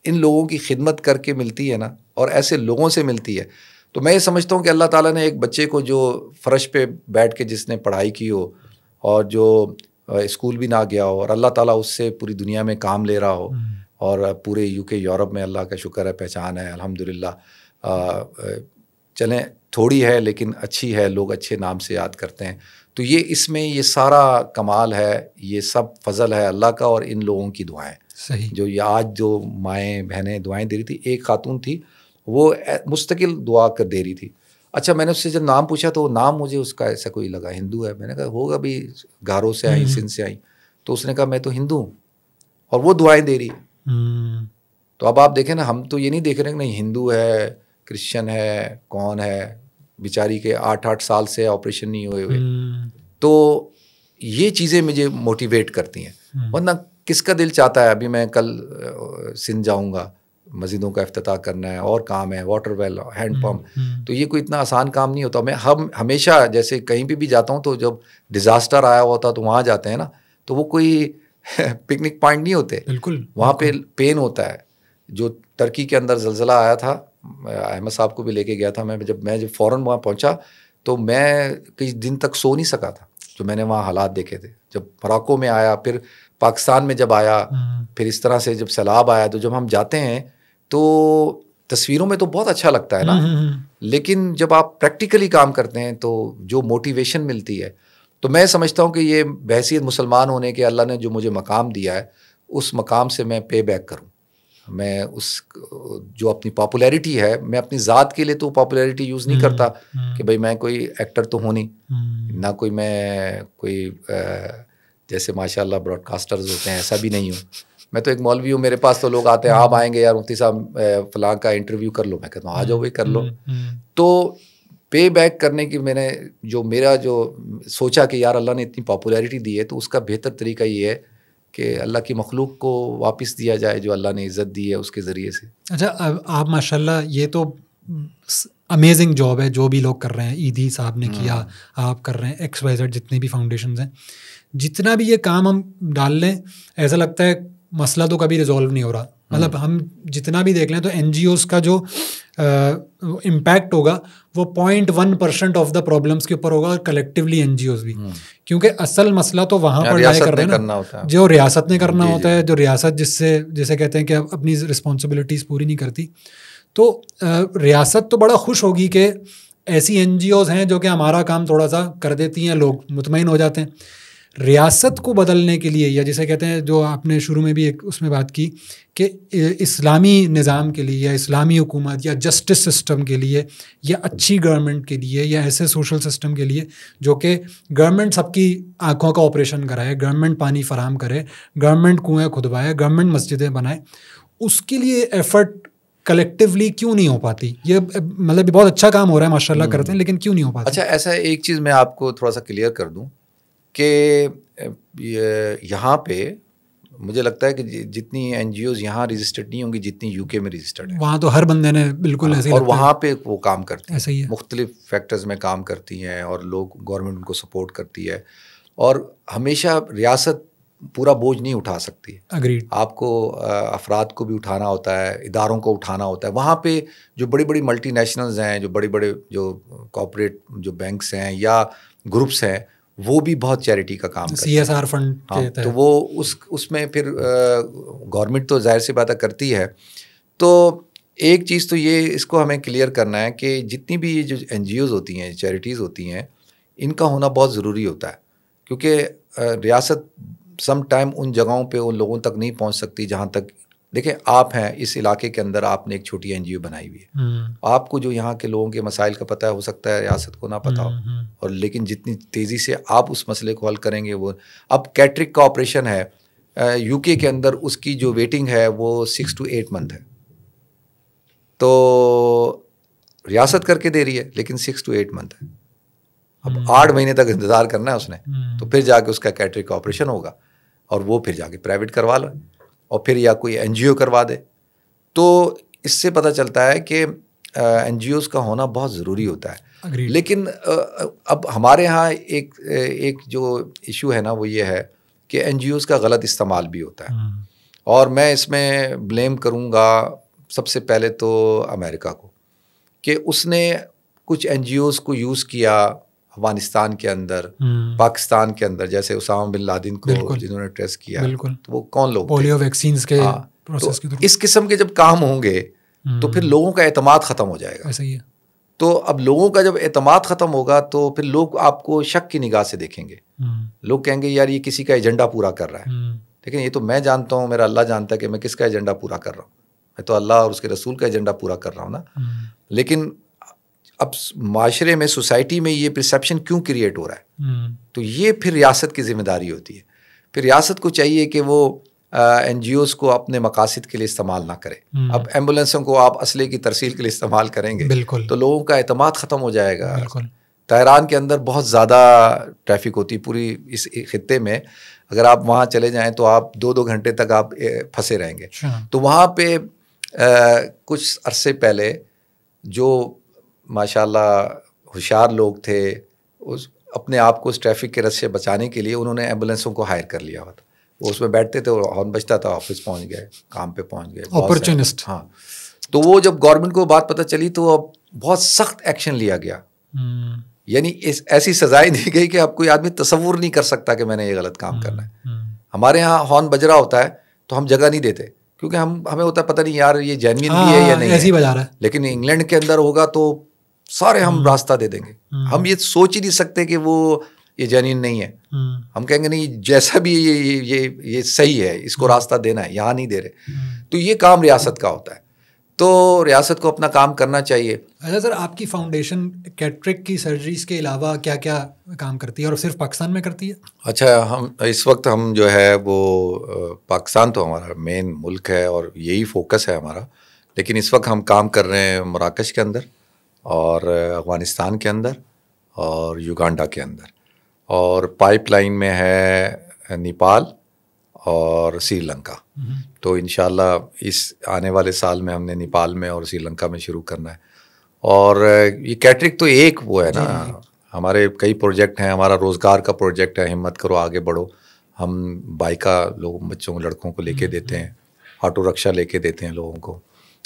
S1: ان لوگوں کی خدمت کر کے ملتی ہے نا, اور ایسے لوگوں سے ملتی ہے, تو میں یہ سمجھتا ہوں کہ اللہ تعالیٰ نے ایک بچے کو جو فرش پہ بیٹھ کے جس نے پڑھائی کی ہو اور جو اسکول بھی نہ گیا ہو, اور اللہ تعالیٰ اس سے پوری دنیا میں کام لے رہا ہو, اور پورے UK یورپ میں اللہ کا شکر ہے پہچان ہے الحمدللہ. چلیں تھوڑی ہے لیکن اچھی ہے, لوگ اچھے نام سے یاد کرتے ہیں. تو یہ اس میں یہ سارا کمال ہے, یہ سب فضل ہے اللہ کا, اور ان لوگوں کی دعائیں.
S2: صحیح.
S1: جو یہ آج جو مائیں بہنیں دعائیں دے رہی تھی, ایک خاتون تھی وہ مستقل دعا کر دے رہی تھی. اچھا میں نے اس سے جب نام پوچھا تو نام مجھے اس کا ایسا کوئی لگا, ہندو ہے. میں نے کہا ہوگا بھی, گاروں سے آئیں, سندھ سے آئیں. تو اس نے کہا میں تو ہندو ہوں, اور وہ دعائیں دے رہی ہے. تو اب آپ دیکھیں نا, ہم تو یہ نہیں دیکھ رہے کہ نہیں ہندو ہے, کرسچن ہے, کون ہے, بیچاری کے 8 سال سے آپریشن نہیں ہوئے ہوئے. تو یہ چیزیں مجھے موٹیویٹ کرتی ہیں. ورنہ کس کا دل چاہتا ہے, ابھی میں کل سندھ جاؤں گا, مسجدوں کا افتتاح کرنا ہے اور کام ہے, واٹر ویل, ہینڈ پمپ, تو یہ کوئی اتنا آسان کام نہیں ہوتا. ہم ہمیشہ جیسے کہیں پہ بھی جاتا ہوں تو جب ڈیزاسٹر آیا ہوتا تو وہاں جاتے ہیں نا, تو وہ کوئی پکنک پوائنٹ نہیں ہوتے,
S2: بالکل
S1: وہاں پہ پین ہوتا ہے. جو ترکی کے اندر زلزلہ آیا تھا, احمد صاحب کو بھی لے کے گیا تھا میں, جب فوراً وہاں پہنچا تو میں کئی دن تک سو نہیں سکا تھا, جو میں نے وہاں حالات دیکھے تھے. جب موراکو میں آیا, پھر پاکستان میں جب آیا, پھر اس طرح سے جب سیلاب آیا, تو جب ہم جاتے ہیں تو تصویروں میں تو بہت اچھا لگتا ہے نا, لیکن جب آپ پریکٹیکلی کام کرتے ہیں تو جو موٹیویشن ملتی ہے, تو میں سمجھتا ہوں کہ یہ بحیثیت مسلمان ہونے کے اللہ نے جو مجھے مقام دیا ہے, اس مقام سے میں پے بیک کروں. میں اس جو اپنی پاپولیرٹی ہے, میں اپنی ذات کے لیے تو پاپولیرٹی یوز نہیں کرتا کہ بھائی میں کوئی ایکٹر تو ہوں نہیں, نہ کوئی میں کوئی جیسے ماشاء اللہ براڈ کاسٹرز ہوتے ہیں, ایسا بھی نہیں ہوں. میں تو ایک مولوی ہوں, میرے پاس تو لوگ آتے ہیں, آپ آئیں گے یار مفتی صاحب فلاں کا انٹرویو کر لو, میں کہتا ہوں آ جاؤ بھائی کر لو. تو پے بیک کرنے کی میں نے میرا جو سوچا کہ یار اللہ نے اتنی پاپولیرٹی دی ہے, تو اس کا بہتر طریقہ یہ ہے کہ اللہ کی مخلوق کو واپس دیا جائے جو اللہ نے عزت دی ہے اس کے ذریعے سے.
S2: اچھا, آپ ماشاء اللہ یہ تو امیزنگ جاب ہے جو بھی لوگ کر رہے ہیں, ایدھی صاحب نے کیا, آپ کر رہے ہیں, XYZ جتنے بھی فاؤنڈیشنز ہیں, جتنا بھی یہ کام ہم ڈال لیں ایسا لگتا ہے مسئلہ تو کبھی ریزالو نہیں ہو رہا. مطلب ہم جتنا بھی دیکھ لیں تو NGOs کا جو امپیکٹ ہوگا وہ 0.1% آف دا پرابلمس کے اوپر ہوگا, اور کلیکٹیولی NGOs بھی, کیونکہ اصل مسئلہ تو وہاں پر لائے کر رہے ہیں نا, جو ریاست نے کرنا ہوتا ہے, جو ریاست جسے کہتے ہیں کہ اپنی رسپانسبلٹیز پوری نہیں کرتی. تو ریاست تو بڑا خوش ہوگی کہ ایسی NGOs ہیں جو کہ ہمارا کام تھوڑا سا کر دیتی ہیں, لوگ مطمئن ہو جاتے ہیں. ریاست کو بدلنے کے لیے, یا جسے کہتے ہیں جو آپ نے شروع میں بھی ایک اس میں بات کی کہ اسلامی نظام کے لیے, یا اسلامی حکومت, یا جسٹس سسٹم کے لیے, یا اچھی گورنمنٹ کے لیے, یا ایسے سوشل سسٹم کے لیے جو کہ گورنمنٹ سب کی آنکھوں کا آپریشن کرائے, گورنمنٹ پانی فراہم کرے, گورنمنٹ کنویں کھدوائے, گورنمنٹ مسجدیں بنائے, اس کے لیے ایفرٹ کلیکٹیولی کیوں نہیں ہو پاتی؟ یہ مطلب بہت اچھا کام ہو رہا ہے ماشاء اللہ کرتے ہیں, لیکن کیوں نہیں ہو پاتا؟
S1: اچھا, ایسا ایک چیز میں آپ کو تھوڑا سا کلیئر کر دوں کہ یہاں پہ مجھے لگتا ہے کہ جتنی NGOs یہاں رجسٹرڈ نہیں ہوں گی جتنی UK میں رجسٹرڈ ہیں.
S2: وہاں تو ہر بندے نے بالکل ایسے ہی,
S1: اور وہاں پہ وہ کام کرتی ہیں,
S2: ایسا ہی ہے,
S1: مختلف فیکٹرز میں کام کرتی ہیں, اور لوگ گورنمنٹ ان کو سپورٹ کرتی ہے, اور ہمیشہ ریاست پورا بوجھ نہیں اٹھا سکتی.
S2: اگریڈ.
S1: آپ کو افراد کو بھی اٹھانا ہوتا ہے, اداروں کو اٹھانا ہوتا ہے. وہاں پہ جو بڑی بڑی ملٹی نیشنلز ہیں, جو بڑے بڑے جو کارپوریٹ جو بینکس ہیں یا گروپس ہیں, وہ بھی بہت چیریٹی کا کام کرتے ہیں,
S2: CSR فنڈ کے تحت.
S1: تو وہ اس میں پھر گورنمنٹ تو ظاہر سی بات کرتی ہے. تو ایک چیز تو یہ اس کو ہمیں کلیئر کرنا ہے کہ جتنی بھی یہ جو NGOs ہوتی ہیں, چیریٹیز ہوتی ہیں, ان کا ہونا بہت ضروری ہوتا ہے, کیونکہ ریاست سم ٹائم ان جگہوں پہ ان لوگوں تک نہیں پہنچ سکتی جہاں تک. دیکھیں آپ ہیں اس علاقے کے اندر, آپ نے ایک چھوٹی NGO بنائی ہوئی ہے, آپ کو جو یہاں کے لوگوں کے مسائل کا پتہ ہے, ہو سکتا ہے ریاست کو نہ پتہ ہو, اور لیکن جتنی تیزی سے آپ اس مسئلے کو حل کریں گے. وہ اب کیٹرک کا آپریشن ہے UK کے اندر, اس کی جو ویٹنگ ہے وہ 6 to 8 month ہے, تو ریاست کر کے دے رہی ہے, لیکن 6 to 8 month ہے. اب 8 مہینے تک انتظار کرنا ہے اس نے, تو پھر جا کے اس کا کیٹرک کا آپریشن ہوگا, اور وہ پھر جا کے پرائیویٹ کروا لو, اور پھر یا کوئی NGO کروا دے. تو اس سے پتہ چلتا ہے کہ NGOs کا ہونا بہت ضروری ہوتا ہے. لیکن اب ہمارے ہاں ایک جو ایشو ہے نا, وہ یہ ہے کہ NGOs کا غلط استعمال بھی ہوتا ہے, اور میں اس میں بلیم کروں گا سب سے پہلے تو امریکہ کو, کہ اس نے کچھ NGOs کو یوز کیا افغانستان کے اندر, پاکستان کے اندر, جیسے اسامہ بن لادن کو جنہوں نے ٹریس کیا, تو وہ کون لوگ,
S2: پولیو ویکسینز کے پروسیس کے.
S1: اس قسم کے جب کام ہوں گے تو پھر لوگوں کا اعتماد ختم ہو جائے گا.
S2: ایسا ہی ہے.
S1: تو اب لوگوں کا جب اعتماد ختم ہوگا تو پھر لوگ آپ کو شک کی نگاہ سے دیکھیں گے. لوگ کہیں گے یار یہ کسی کا ایجنڈا پورا کر رہا ہے, لیکن یہ تو میں جانتا ہوں, میرا اللہ جانتا ہے کہ میں کس کا ایجنڈا پورا کر رہا ہوں. میں تو اللہ اور اس کے رسول کا ایجنڈا پورا کر رہا ہوں نا. لیکن اب معاشرے میں, سوسائٹی میں یہ پرسیپشن کیوں کریٹ ہو رہا ہے, تو یہ پھر ریاست کی ذمہ داری ہوتی ہے. پھر ریاست کو چاہیے کہ وہ این جی اوز کو اپنے مقاصد کے لیے استعمال نہ کرے. اب ایمبولینسوں کو آپ اسلحے کی ترسیل کے لیے استعمال کریں گے تو لوگوں کا اعتماد ختم ہو جائے گا. طیران کے اندر بہت زیادہ ٹریفک ہوتی پوری اس خطے میں. اگر آپ وہاں چلے جائیں تو آپ 2 گھنٹے تک آپ پھنسے رہیں گے. تو وہاں پہ کچھ عرصے پہلے جو ماشاء اللہ ہوشیار لوگ تھے اپنے آپ کو اس ٹریفک کے رس سے بچانے کے لیے انہوں نے ایمبولینسوں کو ہائر کر لیا ہوا تھا. وہ اس میں بیٹھتے تھے, ہارن بجتا تھا, آفس پہنچ گئے, کام پہ پہنچ گئے.
S2: اپرچونسٹ.
S1: ہاں. تو وہ جب گورنمنٹ کو بات پتہ چلی تو اب بہت سخت ایکشن لیا گیا. یعنی ایسی سزائیں دی گئی کہ اب کوئی آدمی تصور نہیں کر سکتا کہ میں نے یہ غلط کام کرنا ہے. ہمارے یہاں ہارن بج رہا ہوتا ہے تو ہم جگہ نہیں دیتے کیونکہ ہمیں ہوتا ہے پتہ نہیں یار یہ جینوین بھی ہے یا نہیں
S2: ایسے ہی بجا رہا ہے.
S1: لیکن انگلینڈ کے اندر ہوگا تو سارے ہم راستہ دے دیں گے. ہم یہ سوچ ہی نہیں سکتے کہ وہ یہ جینوین نہیں ہے. ہم کہیں گے نہیں جیسا بھی یہ صحیح ہے, اس کو راستہ دینا ہے, یہاں نہیں دے رہے. تو یہ کام ریاست کا ہوتا ہے, تو ریاست کو اپنا کام کرنا چاہیے.
S2: اچھا سر, آپ کی فاؤنڈیشن کیٹریک کی سرجریز کے علاوہ کیا کیا کام کرتی ہے اور صرف پاکستان میں کرتی ہے؟
S1: اچھا, ہم اس وقت ہم جو ہے وہ پاکستان تو ہمارا مین ملک ہے اور یہی فوکس ہے ہمارا, لیکن اس وقت ہم کام کر رہے ہیں مراکش کے اندر اور افغانستان کے اندر اور یوگانڈا کے اندر, اور پائپ لائن میں ہے نیپال اور سری لنکا. تو انشاءاللہ اس آنے والے سال میں ہم نے نیپال میں اور سری لنکا میں شروع کرنا ہے. اور یہ کیٹرک تو ایک وہ ہے نا, ہمارے کئی پروجیکٹ ہیں. ہمارا روزگار کا پروجیکٹ ہے ہمت کرو آگے بڑھو. ہم بائکا لوگوں بچوں لڑکوں کو لے کے دیتے ہیں, آٹو رکشا لے کے دیتے ہیں لوگوں کو.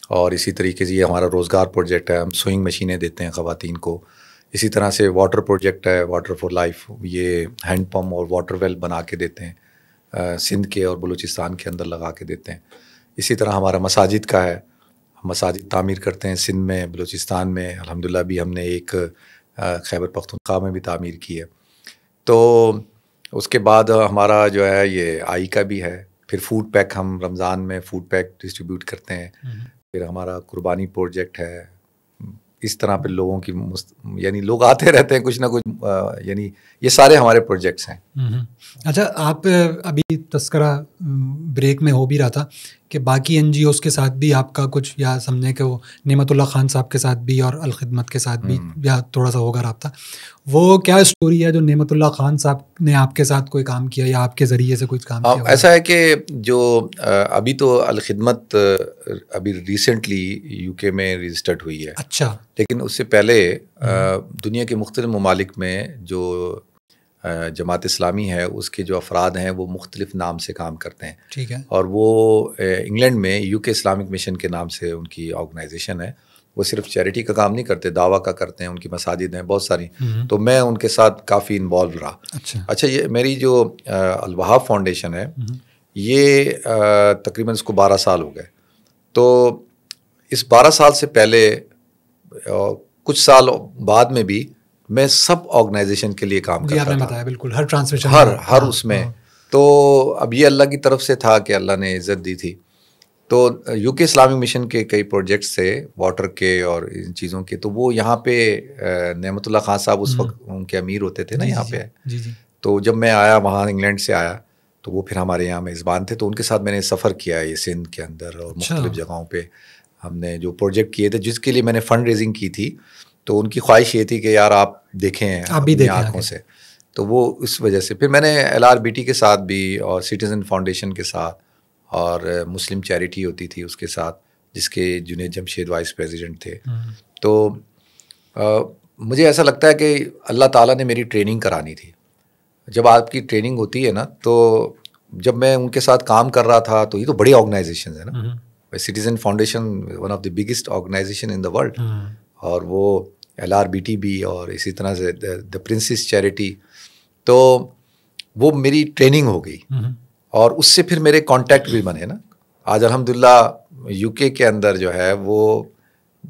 S1: اور اسی طریقے سے یہ ہمارا روزگار پروجیکٹ ہے, ہم سوئنگ مشینیں دیتے ہیں خواتین کو. اسی طرح سے واٹر پروجیکٹ ہے واٹر فار لائف, یہ ہینڈ پمپ اور واٹر ویل بنا کے دیتے ہیں, سندھ کے اور بلوچستان کے اندر لگا کے دیتے ہیں. اسی طرح ہمارا مساجد کا ہے, ہم مساجد تعمیر کرتے ہیں سندھ میں, بلوچستان میں. الحمدللہ بھی ہم نے ایک خیبر پختونخوا میں بھی تعمیر کی ہے. تو اس کے بعد ہمارا جو ہے یہ آئی کا بھی ہے. پھر فوڈ پیک, ہم رمضان میں فوڈ پیک ڈسٹریبیوٹ کرتے ہیں. پھر ہمارا قربانی پروجیکٹ ہے. اس طرح پہ لوگوں کی یعنی لوگ آتے رہتے ہیں کچھ نہ کچھ, یعنی یہ سارے ہمارے پروجیکٹس ہیں.
S2: اچھا, آپ ابھی تذکرہ بریک میں ہو بھی رہا تھا کہ باقی این جی اوز کے ساتھ بھی آپ کا کچھ, یا سمجھیں کہ وہ نعمت اللہ خان صاحب کے ساتھ بھی اور الخدمت کے ساتھ بھی یا تھوڑا سا ہوگا رابطہ. وہ کیا اسٹوری ہے جو نعمت اللہ خان صاحب نے آپ کے ساتھ کوئی کام کیا یا آپ کے ذریعے سے کچھ کام کیا؟
S1: ایسا ہے کہ جو ابھی تو الخدمت ابھی ریسنٹلی یو کے میں رجسٹرڈ ہوئی ہے.
S2: اچھا.
S1: لیکن اس سے پہلے دنیا کے مختلف ممالک میں جو جماعت اسلامی ہے اس کے جو افراد ہیں وہ مختلف نام سے کام کرتے ہیں.
S2: ٹھیک ہے.
S1: اور وہ انگلینڈ میں یو کے اسلامک مشن کے نام سے ان کی آرگنائزیشن ہے. وہ صرف چیریٹی کا کام نہیں کرتے, دعویٰ کا کرتے ہیں. ان کی مساجد ہیں بہت ساری. تو میں ان کے ساتھ کافی انوالو رہا. اچھا, یہ میری جو الوہاب فاؤنڈیشن ہے یہ تقریباً اس کو 12 سال ہو گئے. تو اس 12 سال سے پہلے کچھ سال بعد میں بھی میں سب آرگنائزیشن کے لیے کام کرتا تھا.
S2: بتایا بالکل ہر ٹرانسمیشن
S1: ہر اس میں. تو اب یہ اللہ کی طرف سے تھا کہ اللہ نے عزت دی تھی. تو یو کے اسلامک مشن کے کئی پروجیکٹس تھے واٹر کے اور ان چیزوں کے. تو وہ یہاں پہ نعمت اللہ خان صاحب اس وقت ان کے امیر ہوتے تھے نا یہاں پہ. تو جب میں آیا وہاں انگلینڈ سے آیا تو وہ پھر ہمارے یہاں میزبان تھے. تو ان کے ساتھ میں نے سفر کیا ہے یہ سندھ کے اندر اور مختلف جگہوں پہ ہم نے جو پروجیکٹ کیے تھے جس کے لیے میں نے فنڈ ریزنگ کی تھی. تو ان کی خواہش یہ تھی کہ یار آپ دیکھیں اپنی آنکھوں سے. تو وہ اس وجہ سے پھر میں نے LRBT کے ساتھ بھی اور سٹیزن فاؤنڈیشن کے ساتھ اور مسلم چیریٹی ہوتی تھی اس کے ساتھ جس کے جنید جمشید وائس پریزیڈنٹ تھے. تو مجھے ایسا لگتا ہے کہ اللہ تعالیٰ نے میری ٹریننگ کرانی تھی. جب آپ کی ٹریننگ ہوتی ہے نا تو جب میں ان کے ساتھ کام کر رہا تھا تو یہ تو بڑی آرگنائزیشن ہے نا. Citizen foundation one of the biggest organisation in the world. اور وہ LRBT بھی اور اسی طرح سے دا پرنسس چیریٹی. تو وہ میری ٹریننگ ہو گئی اور اس سے پھر میرے کانٹیکٹ بھی بنے نا. آج الحمدللہ UK کے اندر جو ہے وہ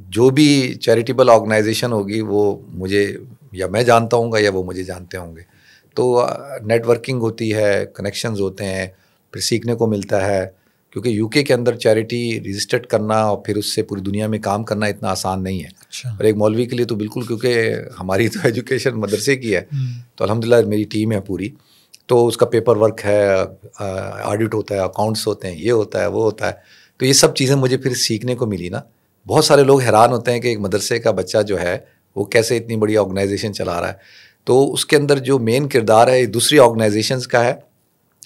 S1: جو بھی چیریٹیبل آرگنائزیشن ہوگی وہ مجھے یا میں جانتا ہوں گا یا وہ مجھے جانتے ہوں گے. تو نیٹ ورکنگ ہوتی ہے, کنیکشنز ہوتے ہیں, پھر سیکھنے کو ملتا ہے. کیونکہ UK کے اندر چیریٹی رجسٹرڈ کرنا اور پھر اس سے پوری دنیا میں کام کرنا اتنا آسان نہیں ہے. اور ایک مولوی کے لیے تو بالکل, کیونکہ ہماری تو ایجوکیشن مدرسے کی ہے. تو الحمدللہ میری ٹیم ہے پوری. تو اس کا پیپر ورک ہے, آڈٹ ہوتا ہے, اکاؤنٹس ہوتے ہیں, یہ ہوتا ہے, وہ ہوتا ہے. تو یہ سب چیزیں مجھے پھر سیکھنے کو ملی نا. بہت سارے لوگ حیران ہوتے ہیں کہ ایک مدرسے کا بچہ جو ہے وہ کیسے اتنی بڑی آرگنائزیشن چلا رہا ہے. تو اس کے اندر جو مین کردار ہے دوسری آرگنائزیشنز کا ہے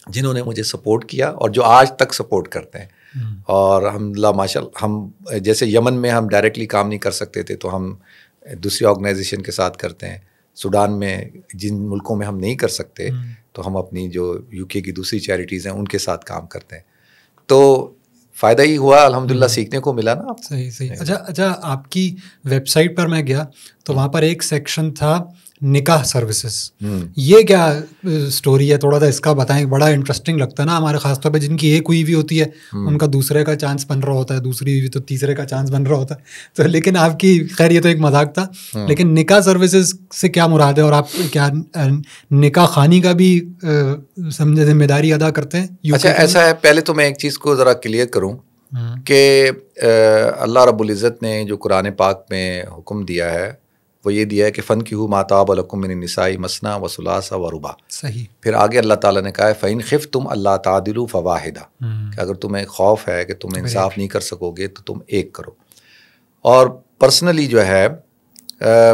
S1: جنہوں نے مجھے سپورٹ کیا اور جو آج تک سپورٹ کرتے ہیں. اور الحمدللہ ماشاء اللہ, ہم جیسے یمن میں ہم ڈائریکٹلی کام نہیں کر سکتے تھے تو ہم دوسری آرگنائزیشن کے ساتھ کرتے ہیں. سوڈان میں جن ملکوں میں ہم نہیں کر سکتے تو ہم اپنی جو UK کی دوسری چیریٹیز ہیں ان کے ساتھ کام کرتے ہیں. تو فائدہ ہی ہوا الحمدللہ, سیکھنے کو ملا نا.
S2: صحیح. اچھا آپ کی ویب سائٹ پر میں گیا تو وہاں پر ایک سیکشن تھا نکاح سروسز. یہ کیا اسٹوری ہے, تھوڑا سا اس کا بتائیں. بڑا انٹرسٹنگ لگتا ہے نا ہمارے, خاص طور پہ جن کی ایک ہوئی بھی ہوتی ہے ان کا دوسرے کا چانس بن رہا ہوتا ہے, دوسری ہوئی تو تیسرے کا چانس بن رہا ہوتا ہے. تو لیکن آپ کی خیر یہ تو ایک مذاق تھا, لیکن نکاح سروسز سے کیا مراد ہے, اور آپ کیا نکاح خوانی کا بھی سمجھے ذمہ داری ادا کرتے ہیں؟
S1: اچھا ایسا ہے, پہلے تو میں ایک چیز کو ذرا کلیئر کروں کہ اللہ رب العزت نے جو قرآن پاک میں حکم دیا ہے وہ یہ دیا ہے کہ فَانْكِحُوا مَا طَابَ لَكُم مِّنَ النِّسَاءِ مَثْنَىٰ وَثُلَاثَ وَرُبَاعَ.
S2: صحیح.
S1: پھر آگے اللہ تعالیٰ نے کہا ہے فَإِنْ خِفْتُمْ أَلَّا تَعْدِلُوا فَوَاحِدَةً, کہ اگر تمہیں خوف ہے کہ تم انصاف نہیں کر سکو گے تو تم ایک کرو. اور پرسنلی جو ہے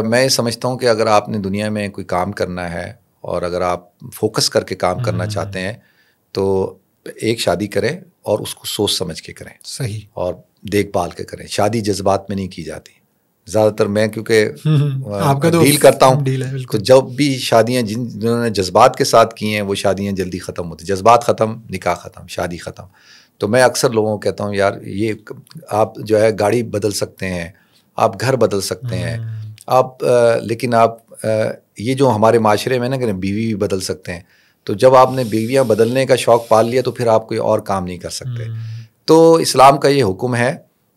S1: میں سمجھتا ہوں کہ اگر آپ نے دنیا میں کوئی کام کرنا ہے اور اگر آپ فوکس کر کے کام کرنا چاہتے ہیں تو ایک شادی کریں اور اس کو سوچ سمجھ کے کریں.
S2: صحیح. اور
S1: دیکھ بھال کے کریں. شادی جذبات میں نہیں کی جاتی. زیادہ تر میں کیونکہ
S2: ڈیل
S1: کرتا ہوں تو جب بھی شادیاں جنہوں نے جذبات کے ساتھ کی ہیں وہ شادیاں جلدی ختم ہوتی. جذبات ختم, نکاح ختم, شادی ختم. تو میں اکثر لوگوں کو کہتا ہوں یار یہ آپ جو ہے گاڑی بدل سکتے ہیں, آپ گھر بدل سکتے ہیں آپ, لیکن آپ یہ جو ہمارے معاشرے میں نا کہ بیوی بھی بدل سکتے ہیں. تو جب آپ نے بیویاں بدلنے کا شوق پال لیا تو پھر آپ کوئی اور کام نہیں کر سکتے. تو اسلام کا یہ حکم ہے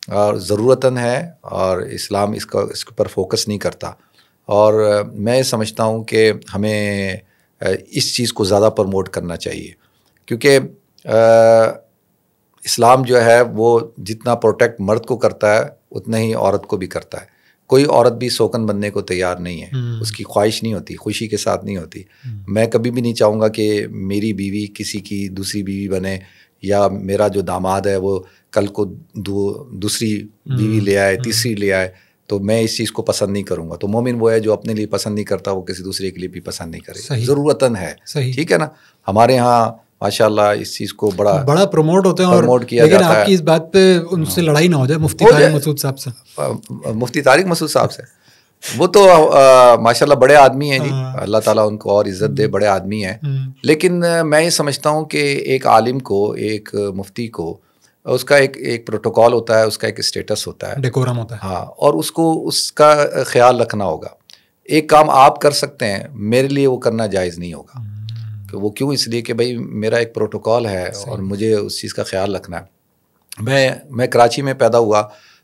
S1: اور ضرورتاً ہے, اور اسلام اس کے اوپر فوکس نہیں کرتا. اور میں سمجھتا ہوں کہ ہمیں اس چیز کو زیادہ پروموٹ کرنا چاہیے, کیونکہ اسلام جو ہے وہ جتنا پروٹیکٹ مرد کو کرتا ہے اتنا ہی عورت کو بھی کرتا ہے. کوئی عورت بھی سوکن بننے کو تیار نہیں ہے, اس کی خواہش نہیں ہوتی, خوشی کے ساتھ نہیں ہوتی. میں کبھی بھی نہیں چاہوں گا کہ میری بیوی کسی کی دوسری بیوی بنے, یا میرا جو داماد ہے وہ کل کو دوسری بیوی لے آئے, تیسری لے آئے. تو میں اس چیز کو پسند نہیں کروں گا. تو مومن وہ ہے جو اپنے لیے پسند نہیں کرتا وہ کسی دوسرے کے لیے بھی پسند نہیں کرے. ضرورتاً ہے, ٹھیک ہے نا. ہمارے یہاں ماشاء اللہ اس چیز کو بڑا
S2: پروموٹ ہوتے ہیں اور
S1: پروموٹ کیا
S2: جاتا ہے.
S1: لیکن
S2: آپ کی اس بات پہ ان سے لڑائی نہ ہو جائے مفتی طارق مسعود صاحب سے.
S1: مفتی طارق مسعود صاحب سے وہ تو ماشاء اللہ بڑے آدمی ہیں جی, اللہ تعالیٰ ان کو اور عزت دے, بڑے آدمی ہیں. لیکن میں یہ سمجھتا ہوں کہ ایک عالم کو, ایک مفتی کو, اس کا ایک پروٹوکول ہوتا ہے, اس کا ایک اسٹیٹس ہوتا ہے,
S2: ڈیکورم ہوتا ہے.
S1: ہاں, اور اس کو اس کا خیال رکھنا ہوگا. ایک کام آپ کر سکتے ہیں, میرے لیے وہ کرنا جائز نہیں ہوگا. کہ وہ کیوں؟ اس لیے کہ بھائی میرا ایک پروٹوکول ہے اور مجھے اس چیز کا خیال رکھنا ہے. میں کراچی میں پیدا ہوا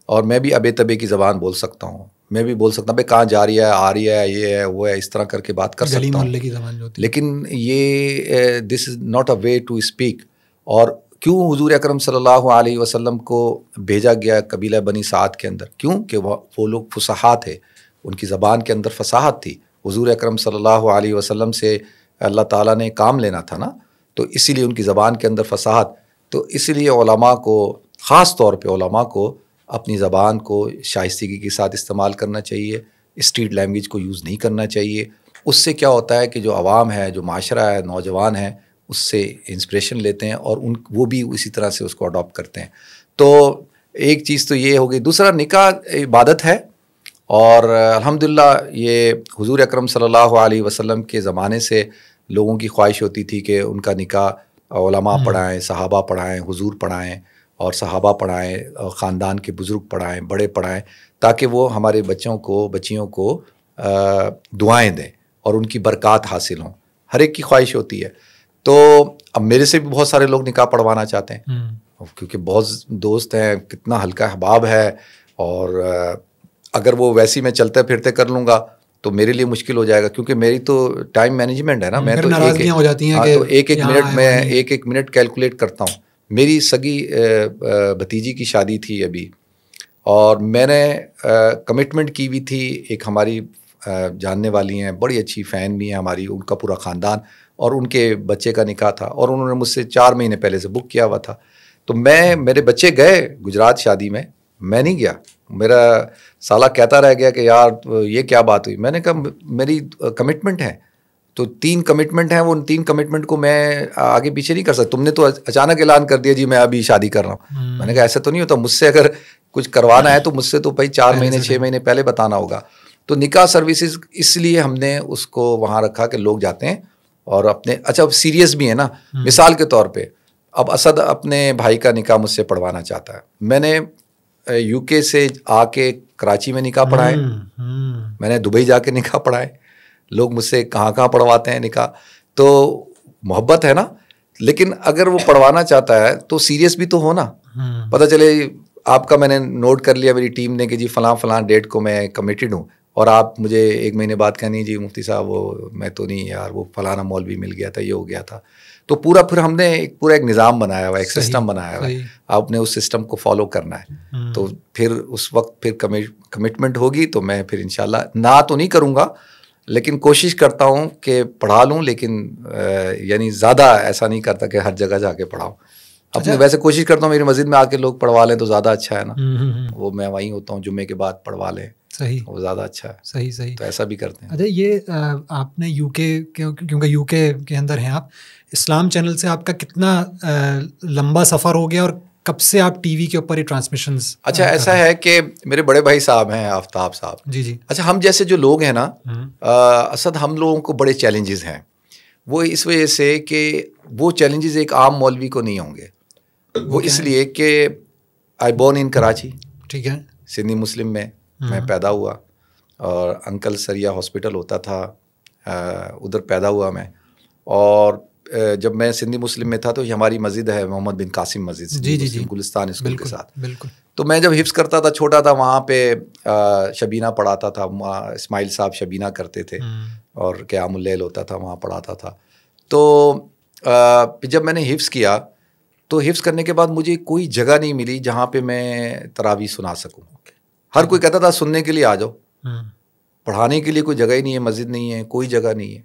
S1: اور میں بھی ابے تبے کی زبان بول سکتا ہوں. میں بھی بول سکتا ہوں بھائی کہاں جا رہی ہے, آ رہی ہے, یہ ہے وہ ہے, اس طرح کر کے بات کر سکتا ہوں. لیکن یہ this is not a way to speak. اور کیوں حضور اکرم صلی اللہ علیہ وسلم کو بھیجا گیا قبیلہ بنی سعد کے اندر؟ کیوں کہ وہ لوگ فصحا تھے, ان کی زبان کے اندر فصاحت تھی. حضور اکرم صلی اللہ علیہ وسلم سے اللہ تعالیٰ نے کام لینا تھا نا, تو اسی لیے ان کی زبان کے اندر فصاحت. تو اسی لیے علماء کو, خاص طور پہ علماء کو اپنی زبان کو شائستگی کے ساتھ استعمال کرنا چاہیے, اسٹریٹ لینگویج کو یوز نہیں کرنا چاہیے. اس سے کیا ہوتا ہے کہ جو عوام ہے, جو معاشرہ ہے, نوجوان ہیں, اس سے انسپریشن لیتے ہیں اور وہ بھی اسی طرح سے اس کو اڈاپٹ کرتے ہیں. تو ایک چیز تو یہ ہو گئی. دوسرا, نکاح عبادت ہے, اور الحمدللہ یہ حضور اکرم صلی اللہ علیہ وسلم کے زمانے سے لوگوں کی خواہش ہوتی تھی کہ ان کا نکاح علماء پڑھائیں, صحابہ پڑھائیں, حضور پڑھائیں, اور صحابہ پڑھائیں, خاندان کے بزرگ پڑھائیں, بڑے پڑھائیں, تاکہ وہ ہمارے بچوں کو, بچیوں کو دعائیں دیں اور ان کی برکات حاصل ہوں. ہر ایک کی خواہش ہوتی ہے. تو اب میرے سے بھی بہت سارے لوگ نکاح پڑھوانا چاہتے ہیں, کیونکہ بہت دوست ہیں, کتنا ہلکا احباب ہے, اور اگر وہ ویسی میں چلتے پھرتے کر لوں گا تو میرے لیے مشکل ہو جائے گا, کیونکہ میری تو ٹائم مینجمنٹ ہے نا. میں تو ایک منٹ کیلکولیٹ کرتا ہوں. میری سگی بھتیجی کی شادی تھی ابھی, اور میں نے کمٹمنٹ کی ہوئی تھی. ایک ہماری جاننے والی ہیں, بڑی اچھی فین بھی ہیں ہماری, ان کا پورا خاندان, اور ان کے بچے کا نکاح تھا اور انہوں نے مجھ سے 4 مہینے پہلے سے بک کیا ہوا تھا. تو میرے بچے گئے گجرات شادی میں نہیں گیا. میرا سالہ کہتا رہ گیا کہ یار یہ کیا بات ہوئی. میں نے کہا میری کمٹمنٹ ہے, تو 3 کمٹمنٹ ہیں, وہ ان 3 کمٹمنٹ کو میں آگے پیچھے نہیں کر سکتا. تم نے تو اچانک اعلان کر دیا جی میں ابھی شادی کر رہا ہوں. میں نے کہا ایسا تو نہیں ہوتا, مجھ سے اگر کچھ کروانا ہے تو مجھ سے تو بھائی 4 مہینے 6 مہینے پہلے بتانا ہوگا. تو نکاح سروسز اس لیے ہم نے اس کو وہاں رکھا کہ لوگ جاتے ہیں اور اپنے اچھا سیریس بھی ہے نا. مثال کے طور پہ اب اسد اپنے بھائی کا نکاح مجھ سے پڑھوانا چاہتا ہے. میں نے UK سے آ کے کراچی میں نکاح پڑھائے, میں نے دبئی جا کے نکاح پڑھائے. لوگ مجھ سے کہاں پڑھواتے ہیں نکاح. تو محبت ہے نا, لیکن اگر وہ پڑھوانا چاہتا ہے تو سیریس بھی تو ہو نا. پتہ چلے آپ کا میں نے نوٹ کر لیا میری ٹیم نے کہ جی فلاں ڈیٹ کو میں کمیٹڈ ہوں, اور آپ مجھے 1 مہینے بعد کہنی جی مفتی صاحب وہ میں تو نہیں یار, وہ فلانا مولوی مل گیا تھا, یہ ہو گیا تھا. تو پھر ہم نے ایک نظام بنایا ہوا ہے, ایک سسٹم بنایا ہوا ہے. آپ نے اس سسٹم کو فالو کرنا ہے. تو پھر اس وقت پھر کمٹمنٹ ہوگی تو میں پھر انشاءاللہ نہ تو نہیں کروں گا, لیکن کوشش کرتا ہوں کہ پڑھا لوں, لیکن یعنی زیادہ ایسا نہیں کرتا کہ ہر جگہ جا کے پڑھاؤں. اپنے ویسے کوشش کرتا ہوں میری مسجد میں آ کے لوگ پڑھوا لیں تو زیادہ اچھا ہے نا. وہ میں وہیں ہوتا ہوں, جمعے کے بعد پڑھوا لیں, صحیح, وہ زیادہ اچھا ہے.
S2: صحیح.
S1: تو ایسا بھی کرتے ہیں.
S2: اچھا یہ آپ نے UK کیونکہ UK کے اندر ہیں آپ, اسلام چینل سے آپ کا کتنا لمبا سفر ہو گیا اور کب سے آپ ٹی وی کے اوپر ہی ٹرانسمیشنز؟
S1: اچھا ایسا ہے کہ میرے بڑے بھائی صاحب ہیں آفتاب صاحب.
S2: جی. اچھا
S1: ہم جیسے جو لوگ ہیں نا اسد, ہم لوگوں کو بڑے چیلنجز ہیں. وہ اس وجہ سے کہ وہ چیلنجز ایک عام مولوی کو نہیں ہوں گے. وہ اس لیے کہ آئی بورن ان کراچی,
S2: ٹھیک ہے,
S1: سندھی مسلم میں پیدا ہوا, اور انکل سریا ہاسپٹل ہوتا تھا ادھر پیدا ہوا میں. اور جب میں سندھی مسلم میں تھا تو یہ ہماری مسجد ہے محمد بن قاسم مسجد, جی گلستان اسکول کے ساتھ. بالکل. تو میں جب حفظ کرتا تھا چھوٹا تھا, وہاں پہ شبینہ پڑھاتا تھا, اسماعیل صاحب شبینہ کرتے تھے, اور قیام اللیل ہوتا تھا, وہاں پڑھاتا تھا. تو جب میں نے حفظ کیا تو حفظ کرنے کے بعد مجھے کوئی جگہ نہیں ملی جہاں پہ میں تراویح سنا سکوں. ہر کوئی کہتا تھا سننے کے لیے آ جاؤ, پڑھانے کے لیے کوئی جگہ ہی نہیں ہے, مسجد نہیں ہے, کوئی جگہ نہیں ہے.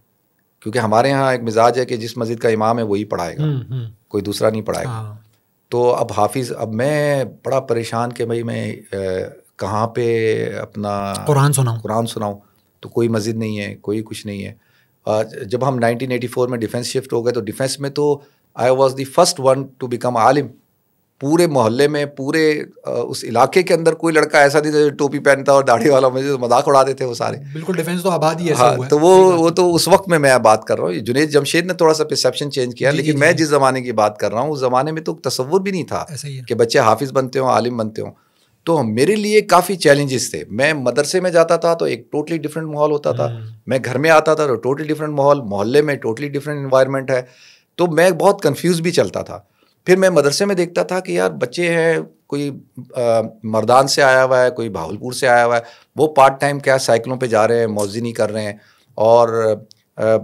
S1: کیونکہ ہمارے ہاں ایک مزاج ہے کہ جس مسجد کا امام ہے وہی پڑھائے گا, کوئی دوسرا نہیں پڑھائے گا. تو اب میں بڑا پریشان کہ بھائی میں کہاں پہ اپنا قرآن سناؤں. تو کوئی مسجد نہیں ہے, کوئی کچھ نہیں ہے. جب ہم 1984 میں ڈیفینس شفٹ ہو گئے تو ڈیفینس میں تو I was the first one to become عالم. پورے محلے میں, پورے اس علاقے کے اندر کوئی لڑکا ایسا نہیں تھا جو ٹوپی پہنتا اور داڑھی والا, مجھے مذاق اڑاتے تھے وہ سارے. بالکل ڈیفینس تو آباد ہی ایسا ہوا ہے. تو وہ تو اس وقت میں بات کر رہا ہوں. جنید جمشید نے تھوڑا سا پرسیپشن چینج کیا, لیکن میں جس زمانے کی بات کر رہا ہوں اس زمانے میں تو تصور بھی نہیں تھا کہ بچے حافظ بنتے ہوں, عالم بنتے ہوں. تو میرے لیے کافی چیلنجز تھے. میں مدرسے میں جاتا تھا تو ایک ٹوٹلی ڈفرینٹ ماحول ہوتا تھا, میں گھر میں آتا تھا تو ٹوٹلی ڈفرینٹ ماحول, محلے میں ٹوٹلی ڈفرینٹ انوائرمنٹ ہے. تو میں بہت کنفیوز بھی چلتا تھا. پھر میں مدرسے میں دیکھتا تھا کہ یار بچے ہیں, کوئی مردان سے آیا ہوا ہے, کوئی بہاولپور سے آیا ہوا ہے, وہ پارٹ ٹائم کیا سائیکلوں پہ جا رہے ہیں, موذنی کر رہے ہیں, اور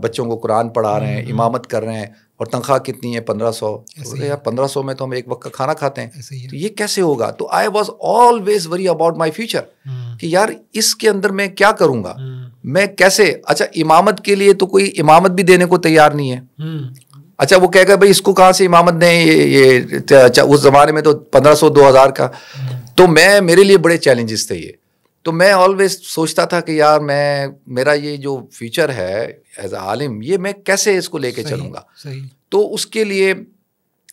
S1: بچوں کو قرآن پڑھا رہے ہیں, امامت کر رہے ہیں, اور تنخواہ کتنی ہے 1500. یار 1500 میں تو ہم ایک وقت کا کھانا کھاتے ہیں, تو یہ کیسے ہوگا؟ تو I was always worry about my future کہ یار اس کے اندر میں کیا کروں گا, میں کیسے. اچھا امامت کے لیے تو کوئی امامت بھی دینے کو تیار نہیں ہے. اچھا وہ کہے گا بھائی اس کو کہاں سے امامت دیں, یہ اس زمانے میں تو 1500 2000 کا. تو میرے لیے بڑے چیلنجز تھے یہ. تو میں آلویز سوچتا تھا کہ یار میرا یہ جو فیوچر ہے ایز اے عالم, یہ میں کیسے اس کو لے کے چلوں گا. تو اس کے لیے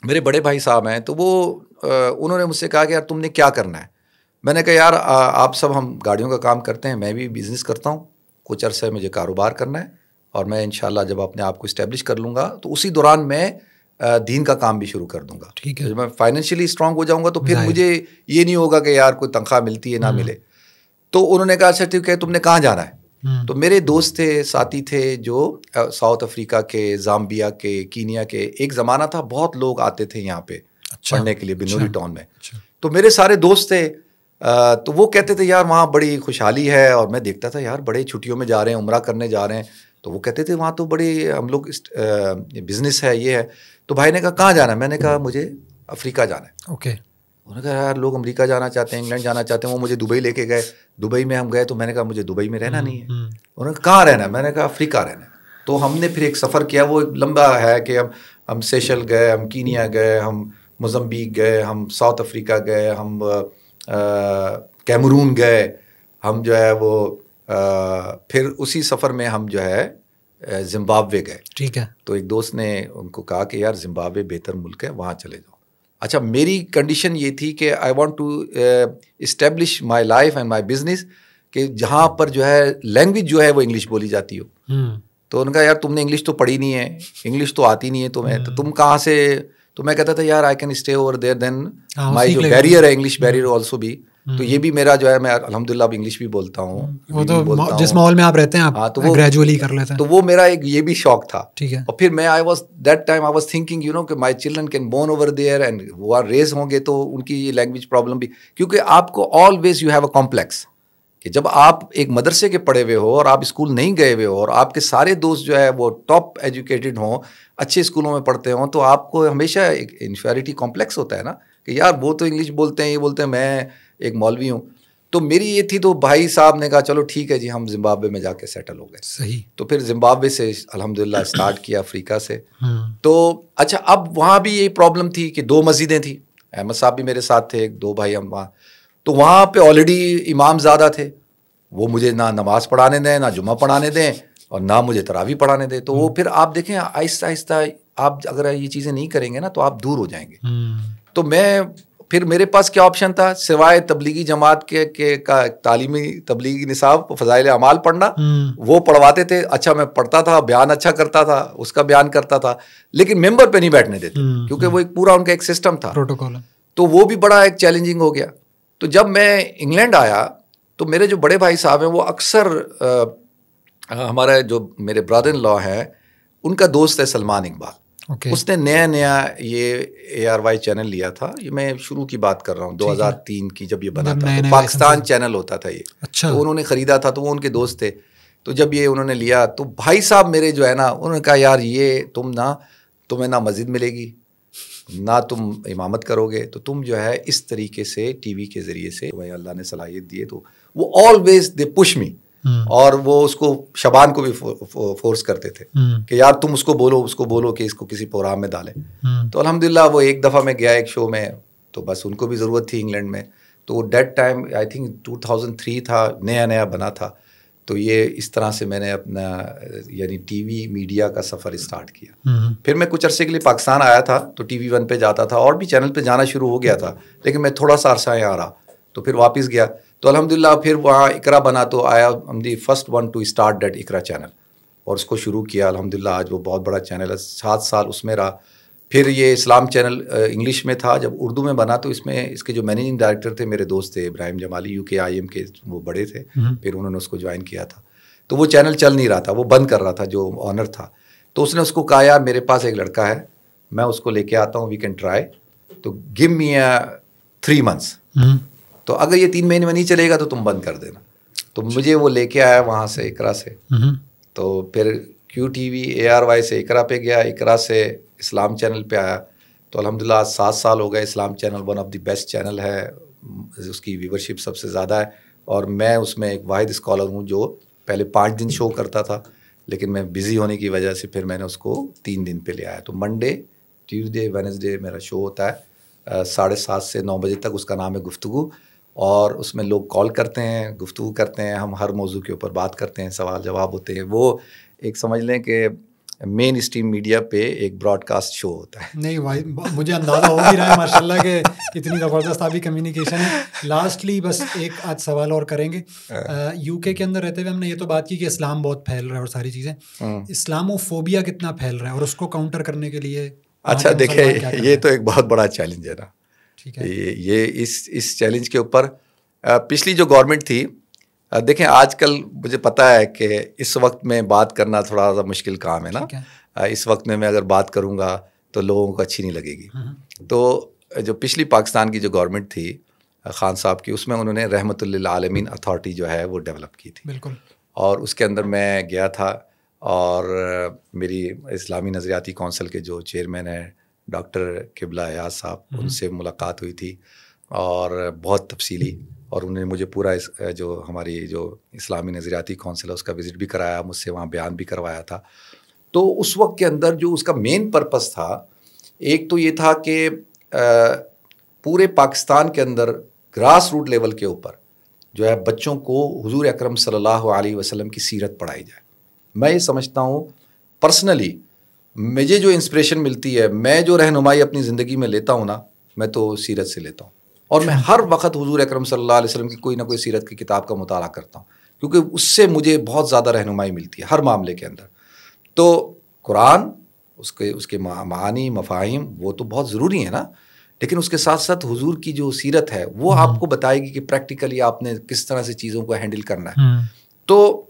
S1: میرے بڑے بھائی صاحب ہیں, تو انہوں نے مجھ سے کہا کہ یار تم نے کیا کرنا ہے. میں نے کہا یار آپ سب ہم گاڑیوں کا کام کرتے ہیں, میں بھی بزنس کرتا ہوں, کچھ عرصے مجھے کاروبار کرنا ہے, اور میں انشاءاللہ جب اپنے آپ کو اسٹیبلش کر لوں گا تو اسی دوران میں دین کا کام بھی شروع کر دوں گا. ٹھیک ہے, جب میں فائنینشلی اسٹرانگ ہو جاؤں گا تو پھر مجھے یہ نہیں ہوگا کہ یار کوئی تنخواہ ملتی ہے نہ ملے. تو انہوں نے کہا اچھا ٹھیک ہے, تم نے کہاں جانا ہے؟ تو میرے دوست تھے, ساتھی تھے جو ساؤتھ افریقہ کے, زامبیا کے, کینیا کے. ایک زمانہ تھا بہت لوگ آتے تھے یہاں پہ پڑھنے کے لیے بنوری ٹاؤن میں. تو میرے سارے دوست تھے, تو وہ کہتے تھے یار وہاں بڑی خوشحالی ہے, اور میں دیکھتا تھا یار بڑے چھٹیوں میں جا رہے ہیں, عمرہ کرنے جا رہے ہیں. تو وہ کہتے تھے وہاں تو بڑی ہم لوگ بزنس ہے, یہ ہے. تو بھائی نے کہا کہاں جانا ہے؟ میں نے کہا مجھے افریقہ جانا ہے. اوکے. انہوں نے کہا یار لوگ امریکہ جانا چاہتے ہیں, انگلینڈ جانا چاہتے ہیں. وہ مجھے دبئی لے کے گئے. دبئی میں ہم گئے تو میں نے کہا مجھے دبئی میں رہنا نہیں ہے. انہوں نے کہا کہاں رہنا ہے؟ میں نے کہا افریقہ رہنا ہے. تو ہم نے پھر ایک سفر کیا, وہ لمبا ہے کہ ہم سیشل گئے, ہم کینیا گئے, ہم موزمبیق گئے, ہم ساؤتھ افریقہ گئے, ہم کیمرون گئے, ہم جو ہے وہ پھر اسی سفر میں ہم جو ہے زمبابوے گئے.
S2: ٹھیک ہے.
S1: تو ایک دوست نے ان کو کہا کہ یار زمبابوے بہتر ملک ہے, وہاں چلے جاؤ. اچھا, میری کنڈیشن یہ تھی کہ I want to establish my life and my business, کہ جہاں پر جو ہے لینگویج جو ہے وہ انگلش بولی جاتی ہو. تو ان کا یار تم نے انگلش تو پڑھی نہیں ہے, انگلش تو آتی نہیں ہے تمہیں, تو تم کہاں سے. تو میں کہتا تھا یار I can stay over there, then my جو بیریئر ہے انگلش بیریئر آلسو بھی, تو یہ بھی میرا جو ہے, میں الحمدللہ اب انگلش بھی بولتا ہوں.
S2: وہ تو جس ماحول میں آپ رہتے ہیں آپ گریجولی کر لیتے ہیں.
S1: تو وہ میرا ایک یہ بھی شوق تھا.
S2: ٹھیک ہے.
S1: اور پھر میں I was that time I was thinking you know کہ my children can born over there and وہ آر ریز ہوں گے, تو ان کی یہ لینگویج پرابلم بھی, کیونکہ آپ کو always you have a complex کہ جب آپ ایک مدرسے کے پڑھے ہوئے ہو اور آپ اسکول نہیں گئے ہوئے ہو اور آپ کے سارے دوست جو ہے وہ ٹاپ ایجوکیٹڈ ہوں, اچھے اسکولوں میں پڑھتے ہوں, تو آپ کو ہمیشہ ایک انفیریٹی کمپلیکس ہوتا ہے نا کہ یار وہ تو انگلش بولتے ہیں, یہ بولتے ہیں, میں ایک مولوی ہوں. تو میری یہ تھی, تو بھائی صاحب نے کہا چلو ٹھیک ہے جی, ہم زمبابوے میں جا کے سیٹل ہو گئے.
S2: صحیح.
S1: تو پھر زمبابوے سے الحمدللہ اسٹارٹ کیا, افریقہ سے. تو اچھا, اب وہاں بھی یہی پرابلم تھی کہ 2 مسجدیں تھیں, احمد صاحب بھی میرے ساتھ تھے, 2 بھائی ہم وہاں. تو وہاں پہ آلریڈی امام زیادہ تھے, وہ مجھے نہ نماز پڑھانے دیں, نہ جمعہ پڑھانے دیں, اور نہ مجھے تراویح پڑھانے دیں. تو وہ پھر آپ دیکھیں آہستہ آہستہ آپ اگر یہ چیزیں نہیں کریں گے نا تو آپ دور ہو جائیں گے. تو میں پھر میرے پاس کیا آپشن تھا سوائے تبلیغی جماعت کے کا تعلیمی تبلیغی نصاب فضائل اعمال پڑھنا, وہ پڑھواتے تھے. اچھا میں پڑھتا تھا, بیان اچھا کرتا تھا, اس کا بیان کرتا تھا, لیکن ممبر پہ نہیں بیٹھنے دیتے کیونکہ وہ ایک پورا ان کا ایک سسٹم تھا,
S2: پروٹوکول.
S1: تو وہ بھی بڑا ایک چیلنجنگ ہو گیا. تو جب میں انگلینڈ آیا تو میرے جو بڑے بھائی صاحب ہیں وہ اکثر ہمارے جو میرے برادر ان لا ہیں ان کا دوست ہے سلمان اقبال. اس نے نیا یہ ARY چینل لیا تھا, یہ میں شروع کی بات کر رہا ہوں 2003 کی جب یہ بنا تھا, تو پاکستان چینل ہوتا تھا یہ. تو انہوں نے خریدا تھا, تو وہ ان کے دوست تھے. تو جب یہ انہوں نے لیا تو بھائی صاحب میرے جو ہے نا, انہوں نے کہا یار یہ تمہیں نہ مسجد ملے گی, نہ تم امامت کرو گے, تو تم جو ہے اس طریقے سے ٹی وی کے ذریعے سے اللہ نے صلاحیت دی ہے. تو وہ آلویز دے پش می, اور وہ اس کو شبان کو بھی فورس کرتے تھے کہ یار تم اس کو بولو کہ اس کو کسی پروگرام میں ڈالیں. تو الحمدللہ وہ ایک دفعہ میں گیا ایک شو میں, تو بس ان کو بھی ضرورت تھی انگلینڈ میں. تو ڈیٹ ٹائم آئی تھنک 2003 تھا, نیا بنا تھا. تو یہ اس طرح سے میں نے اپنا یعنی ٹی وی میڈیا کا سفر اسٹارٹ کیا. پھر میں کچھ عرصے کے لیے پاکستان آیا تھا, تو ٹی وی 1 پہ جاتا تھا, اور بھی چینل پہ جانا شروع ہو گیا تھا, لیکن میں تھوڑا سا عرصہ یہاں رہا, تو پھر واپس گیا. تو الحمدللہ پھر وہاں اقرا بنا, تو آیا ہم the first one to start that Iqra channel, اور اس کو شروع کیا. الحمدللہ آج وہ بہت بڑا چینل ہے, 7 سال اس میں رہا. پھر یہ اسلام چینل انگلش میں تھا, جب اردو میں بنا تو اس کے جو مینیجنگ ڈائریکٹر تھے میرے دوست تھے ابراہیم جمالی, UK IM کے وہ بڑے تھے, پھر انہوں نے اس کو جوائن کیا تھا. تو وہ چینل چل نہیں رہا تھا, وہ بند کر رہا تھا جو آنر تھا. تو اس نے اس کو کہا یار میرے پاس ایک لڑکا ہے, میں اس کو لے کے آتا ہوں, وی کین ٹرائی, تو گیو می 3 months, تو اگر یہ 3 مہینے میں نہیں چلے گا تو تم بند کر دینا. تو مجھے وہ لے کے آیا وہاں سے اقرا سے, تو پھر QTV ARY سے اقرا پہ گیا, اقرا سے اسلام چینل پہ آیا. تو الحمدللہ آج 7 سال ہو گئے. Islam channel one of the best channel ہے, اس کی ویورشپ سب سے زیادہ ہے, اور میں اس میں ایک واحد اسکالر ہوں جو پہلے 5 دن شو کرتا تھا, لیکن میں بزی ہونے کی وجہ سے پھر میں نے اس کو 3 دن پہ لے آیا. تو منڈے, ٹیوزڈے, وینسڈے میرا شو ہوتا ہے 7:30 سے 9 بجے تک. اس کا نام ہے گفتگو, اور اس میں لوگ کال کرتے ہیں, گفتگو کرتے ہیں, ہم ہر موضوع کے اوپر بات کرتے ہیں, سوال جواب ہوتے ہیں. وہ ایک سمجھ لیں کہ مین اسٹریم میڈیا پہ ایک براڈ کاسٹ شو ہوتا ہے.
S2: نہیں بھائی, مجھے اندازہ ہو بھی رہا ہے ماشاء اللہ کہ اتنی زبردست آپ کی کمیونیکیشن ہے. لاسٹلی بس ایک آدھ سوال اور کریں گے. UK کے اندر رہتے ہوئے ہم نے یہ تو بات کی کہ اسلام بہت پھیل رہا ہے اور ساری چیزیں, اسلاموفوبیا کتنا پھیل رہا ہے, اور اس کو کاؤنٹر کرنے کے لیے
S1: اچھا دیکھیں یہ تو ایک بہت بڑا چیلنج ہے نا. یہ اس چیلنج کے اوپر پچھلی جو گورنمنٹ تھی, دیکھیں آج کل مجھے پتہ ہے کہ اس وقت میں بات کرنا تھوڑا سا مشکل کام ہے نا. اس وقت میں اگر بات کروں گا تو لوگوں کو اچھی نہیں لگے گی. تو جو پچھلی پاکستان کی جو گورنمنٹ تھی خان صاحب کی, اس میں انہوں نے رحمت للعالمین اتھارٹی جو ہے وہ ڈیولپ کی تھی.
S2: بالکل.
S1: اور اس کے اندر میں گیا تھا, اور میری اسلامی نظریاتی کونسل کے جو چیئرمین ہیں ڈاکٹر قبلہ ایاز صاحب, ان سے ملاقات ہوئی تھی, اور بہت تفصیلی, اور انہوں نے مجھے پورا جو ہماری جو اسلامی نظریاتی کونسل ہے اس کا وزٹ بھی کرایا, مجھ سے وہاں بیان بھی کروایا تھا. تو اس وقت کے اندر جو اس کا مین پرپس تھا, ایک تو یہ تھا کہ پورے پاکستان کے اندر گراس روٹ لیول کے اوپر جو ہے بچوں کو حضور اکرم صلی اللہ علیہ وسلم کی سیرت پڑھائی جائے. میں یہ سمجھتا ہوں پرسنلی, مجھے جو انسپریشن ملتی ہے, میں جو رہنمائی اپنی زندگی میں لیتا ہوں نا, میں تو سیرت سے لیتا ہوں. اور میں ہر وقت حضور اکرم صلی اللہ علیہ وسلم کی کوئی نہ کوئی سیرت کی کتاب کا مطالعہ کرتا ہوں, کیونکہ اس سے مجھے بہت زیادہ رہنمائی ملتی ہے ہر معاملے کے اندر. تو قرآن, اس کے معانی, مفاہیم, وہ تو بہت ضروری ہیں نا, لیکن اس کے ساتھ ساتھ حضور کی جو سیرت ہے وہ آپ کو بتائے گی کہ پریکٹیکلی آپ نے کس طرح سے چیزوں کو ہینڈل کرنا ہے. تو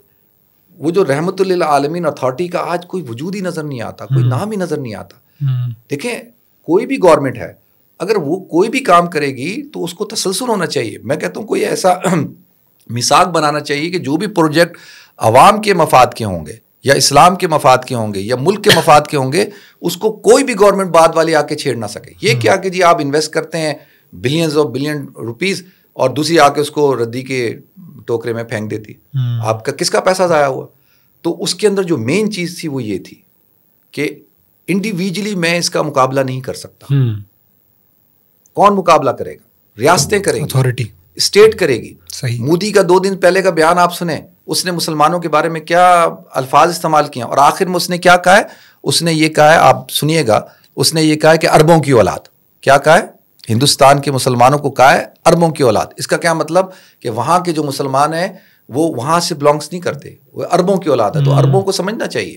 S1: وہ جو رحمت للعالمین اتھارٹی کا آج کوئی وجود ہی نظر نہیں آتا, کوئی نام ہی نظر نہیں آتا. دیکھیں کوئی بھی گورنمنٹ ہے, اگر وہ کوئی بھی کام کرے گی تو اس کو تسلسل ہونا چاہیے. میں کہتا ہوں کوئی ایسا میثاق بنانا چاہیے کہ جو بھی پروجیکٹ عوام کے مفاد کے ہوں گے یا اسلام کے مفاد کے ہوں گے یا ملک کے مفاد کے ہوں گے, اس کو کوئی بھی گورنمنٹ بعد والی آ کے چھیڑ نہ سکے. یہ کیا کہ جی آپ انویسٹ کرتے ہیں بلینز آف بلین روپیز اور دوسری آ کے اس کو ردی کے ٹوکرے میں پھینک دیتی, آپ کا کس کا پیسہ ضائع ہوا. تو اس کے اندر جو مین چیز تھی وہ یہ تھی کہ انڈیویجلی میں اس کا مقابلہ نہیں کر سکتا. کون مقابلہ کرے گا؟ ریاستیں کریں گی, اتھارٹی اسٹیٹ کرے گی. مودی کا 2 دن پہلے کا بیان آپ سنیں, اس نے مسلمانوں کے بارے میں کیا الفاظ استعمال کیے, اور آخر میں اس نے کیا کہا ہے, اس نے یہ کہا ہے, آپ سنیے گا, اس نے یہ کہا ہے کہ اربوں کی اولاد. کیا کہا ہے؟ ہندوستان کے مسلمانوں کو کہا ہے اربوں کی اولاد. اس کا کیا مطلب کہ وہاں کے جو مسلمان ہیں وہ وہاں سے بلانگس نہیں کرتے, وہ اربوں کی اولاد ہے. تو اربوں کو سمجھنا چاہیے,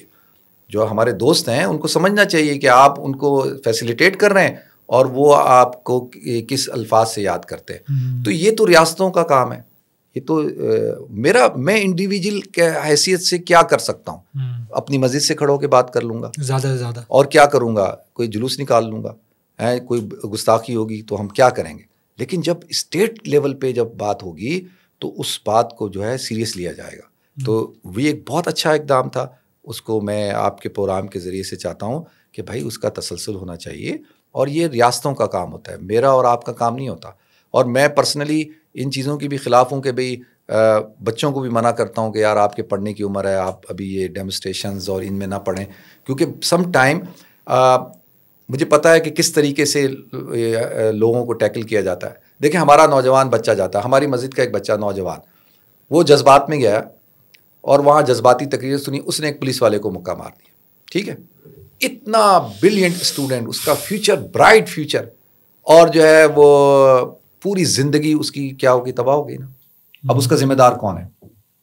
S1: جو ہمارے دوست ہیں ان کو سمجھنا چاہیے کہ آپ ان کو فیسیلیٹیٹ کر رہے ہیں اور وہ آپ کو کس الفاظ سے یاد کرتے ہیں. تو یہ تو ریاستوں کا کام ہے. یہ تو میں انڈیویجول کے حیثیت سے کیا کر سکتا ہوں, اپنی مسجد سے کھڑے ہو کے بات کر لوں گا زیادہ سے زیادہ, اور کیا کروں گا, کوئی جلوس نکال لوں گا, کوئی گستاخی ہوگی تو ہم کیا کریں گے. لیکن جب اسٹیٹ لیول پہ جب بات ہوگی تو اس بات کو جو ہے سیریس لیا جائے گا. تو وہ ایک بہت اچھا اقدام تھا, اس کو میں آپ کے پروگرام کے ذریعے سے چاہتا ہوں کہ بھائی اس کا تسلسل ہونا چاہیے, اور یہ ریاستوں کا کام ہوتا ہے, میرا اور آپ کا کام نہیں ہوتا. اور میں پرسنلی ان چیزوں کے بھی خلاف ہوں کہ بھئی بچوں کو بھی منع کرتا ہوں کہ یار آپ کے پڑھنے کی عمر ہے, آپ ابھی یہ ڈیمونسٹریشنز اور ان میں نہ پڑھیں, کیونکہ سم ٹائم مجھے پتہ ہے کہ کس طریقے سے لوگوں کو ٹیکل کیا جاتا ہے. دیکھیں ہمارا نوجوان بچہ جاتا ہے, ہماری مسجد کا ایک بچہ نوجوان, وہ جذبات میں گیا اور وہاں جذباتی تقریر سنی, اس نے ایک پولیس والے کو مکہ مار دیا. ٹھیک ہے, اتنا بریلینٹ اسٹوڈنٹ, اس کا فیوچر برائٹ فیوچر, اور جو ہے وہ پوری زندگی اس کی کیا ہوگی, تباہ ہو گئی نا. اب اس کا ذمہ دار کون ہے؟